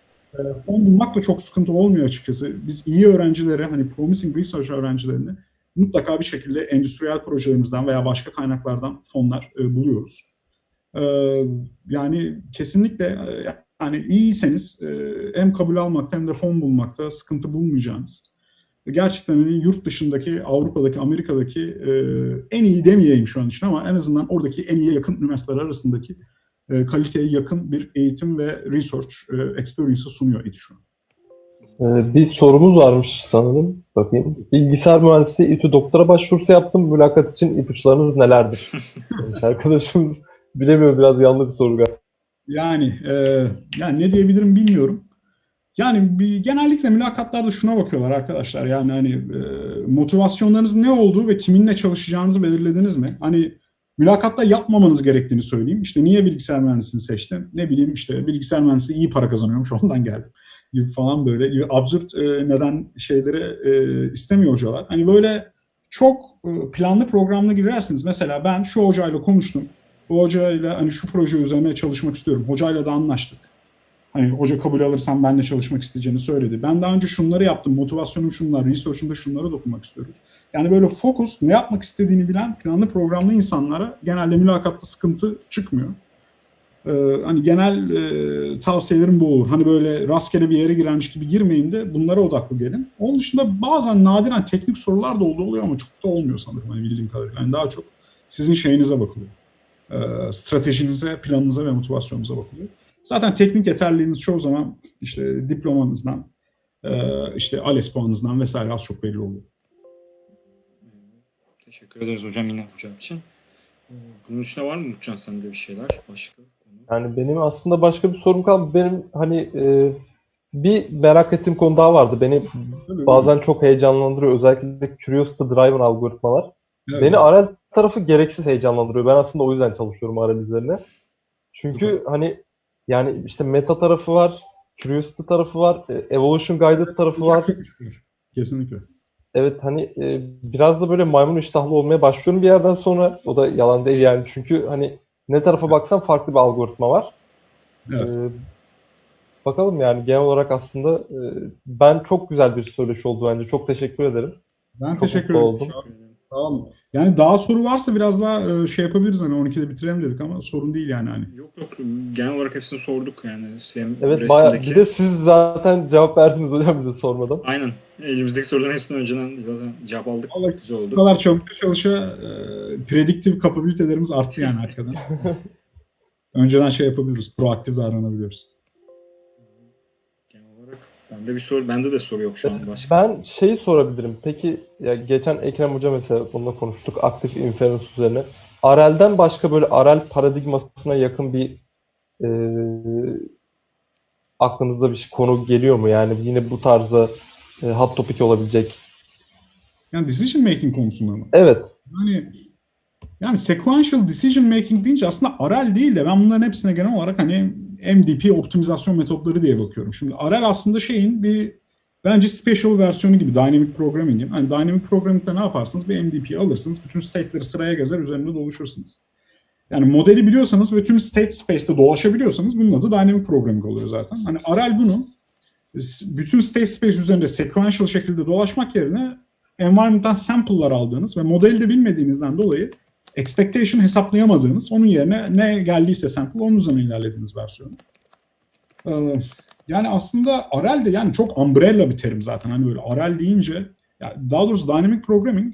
fon bulmak da çok sıkıntı olmuyor açıkçası. Biz iyi öğrencilere, hani promising research öğrencilerini mutlaka bir şekilde endüstriyel projelerimizden veya başka kaynaklardan fonlar buluyoruz. Yani kesinlikle yani iyiyseniz hem kabul almakta hem de fon bulmakta sıkıntı bulmayacağınız. Gerçekten hani yurt dışındaki, Avrupa'daki, Amerika'daki en iyi demeyeyim şu an için ama en azından oradaki en iyi yakın üniversiteler arasındaki kaliteye yakın bir eğitim ve research experience'ı sunuyor İTÜ şu an. Bir sorumuz varmış sanırım. Bakayım. Bilgisayar mühendisliği İTÜ doktora başvurusu yaptım. Mülakat için ipuçlarınız nelerdir? Arkadaşımız bilemiyor, biraz yanlış bir soru galiba. Yani ne diyebilirim bilmiyorum. Yani genellikle mülakatlarda şuna bakıyorlar arkadaşlar. Yani hani motivasyonlarınız ne olduğu ve kiminle çalışacağınızı belirlediniz mi? Hani mülakatta yapmamanız gerektiğini söyleyeyim. İşte niye bilgisayar mühendisliğini seçtim? Ne bileyim işte bilgisayar mühendisliği iyi para kazanıyormuş ondan geldim gibi falan böyle gibi absürt neden şeyleri istemiyor hocalar. Hani böyle çok planlı programlı girersiniz. Mesela ben şu hocayla konuştum. Bu hocayla hani şu proje üzerine çalışmak istiyorum. Hocayla da anlaştık. Hani hoca kabul alırsam benimle çalışmak isteyeceğini söyledi. Ben daha önce şunları yaptım, motivasyonum şunlar, research'ımda şunlara dokunmak istiyorum. Yani böyle fokus, ne yapmak istediğini bilen planlı programlı insanlara genelde mülakatta sıkıntı çıkmıyor. Hani genel tavsiyelerim bu olur. Hani böyle rastgele bir yere girermiş gibi girmeyin de bunlara odaklı gelin. Onun dışında bazen nadiren teknik sorular da oluyor ama çok da olmuyor sanırım hani bildiğim kadarıyla. Yani daha çok sizin şeyinize bakılıyor. Stratejinize, planınıza ve motivasyonunuza bakılıyor. Zaten teknik yeterliliğiniz çoğu zaman işte diplomanızdan, işte ALES puanınızdan vesaire az çok belli oluyor. Teşekkür ederiz hocam yine hocam için. Bunun dışında var mı Mutcan sende bir şeyler? Başka konu? Yani benim aslında başka bir sorum kalmadı. Benim hani bir merak ettiğim konu daha vardı. Beni bazen çok heyecanlandırıyor. Özellikle Curiosity Driven algoritmalar. Evet. Beni RL tarafı gereksiz heyecanlandırıyor. Ben aslında o yüzden çalışıyorum RL üzerine. Çünkü hani yani işte meta tarafı var, Curiosity tarafı var, Evolution Guided tarafı var. Kesinlikle. Evet hani biraz da böyle maymun iştahlı olmaya başlıyorum bir yerden sonra. O da yalan değil yani. Çünkü hani ne tarafa baksan farklı bir algoritma var. Evet. Bakalım yani genel olarak aslında ben çok güzel bir söyleşi oldu bence. Çok teşekkür ederim. Ben Çok teşekkür mutlu ederim. oldum. Sağ olun. Yani daha soru varsa biraz daha şey yapabiliriz, hani 12'de bitirelim dedik ama sorun değil yani hani. Yok yok, genel olarak hepsini sorduk yani. Hem Evet, bayağı. Bir resimdeki. de siz zaten cevap verdiniz hocam bize sormadan. Aynen. Elimizdeki soruların hepsini önceden zaten cevap aldık. Vallahi Güzel bu oldu. kadar çalışa çalışa prediktif kapabilitelerimiz arttı yani hakikaten. Önceden şey yapabiliyoruz, proaktif davranabiliyoruz. Genel olarak bende de soru yok şu an başka. Ben şeyi sorabilirim. Peki ya geçen Ekrem Hoca mesela bununla konuştuk. Aktif inference üzerine. RL'den başka böyle RL paradigmasına yakın bir e, aklınızda bir konu geliyor mu? Yani yine bu tarzda hot topic olabilecek. Yani decision making konusunda mı? Evet. Yani sequential decision making deyince aslında RL değil de ben bunların hepsine genel olarak hani MDP optimizasyon metotları diye bakıyorum. Şimdi RL aslında şeyin bir bence special versiyonu gibi dynamic programming'in. Hani dynamic programming'de ne yaparsınız? Bir MDP'yi alırsınız, bütün state'leri sıraya gezer, üzerinde dolaşırsınız. Yani modeli biliyorsanız ve tüm state space'te dolaşabiliyorsanız bunun adı dynamic programming oluyor zaten. Hani RL bunu bütün state space üzerinde sequential şekilde dolaşmak yerine environment'tan sample'lar aldığınız ve modeli de bilmediğinizden dolayı expectation hesaplayamadığınız, onun yerine ne geldiyse sample onun üzerine ilerlediğiniz versiyonu. Yani aslında RL de yani çok umbrella bir terim zaten. Hani böyle RL deyince, daha doğrusu dynamic programming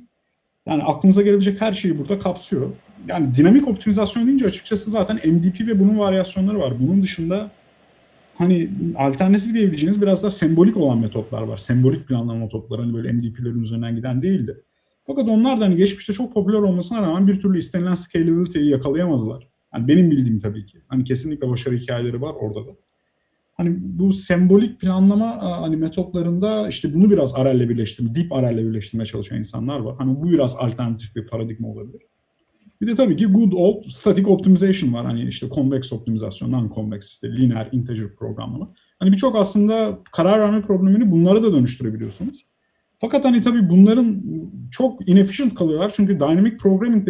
yani aklınıza gelebilecek her şeyi burada kapsıyor. Yani dinamik optimizasyon deyince açıkçası zaten MDP ve bunun varyasyonları var. Bunun dışında hani alternatif diyebileceğiniz biraz daha sembolik olan metotlar var. Sembolik planlama metotları, hani böyle MDP'lerin üzerinden giden değildi. Fakat onlar da hani geçmişte çok popüler olmasına rağmen bir türlü istenilen scalability'yi yakalayamadılar. Yani benim bildiğim tabii ki. Hani kesinlikle başarı hikayeleri var orada da. Hani bu sembolik planlama hani metotlarında işte bunu biraz RL'le birleştirme, deep RL'le birleştirmeye çalışan insanlar var. Hani bu biraz alternatif bir paradigma olabilir. Bir de tabii ki good old static optimization var. Hani işte convex optimizasyon, non-convex, işte linear, integer programlama. Hani birçok aslında karar verme problemini bunlara da dönüştürebiliyorsunuz. Fakat hani tabii bunların çok inefficient kalıyorlar. Çünkü dynamic programming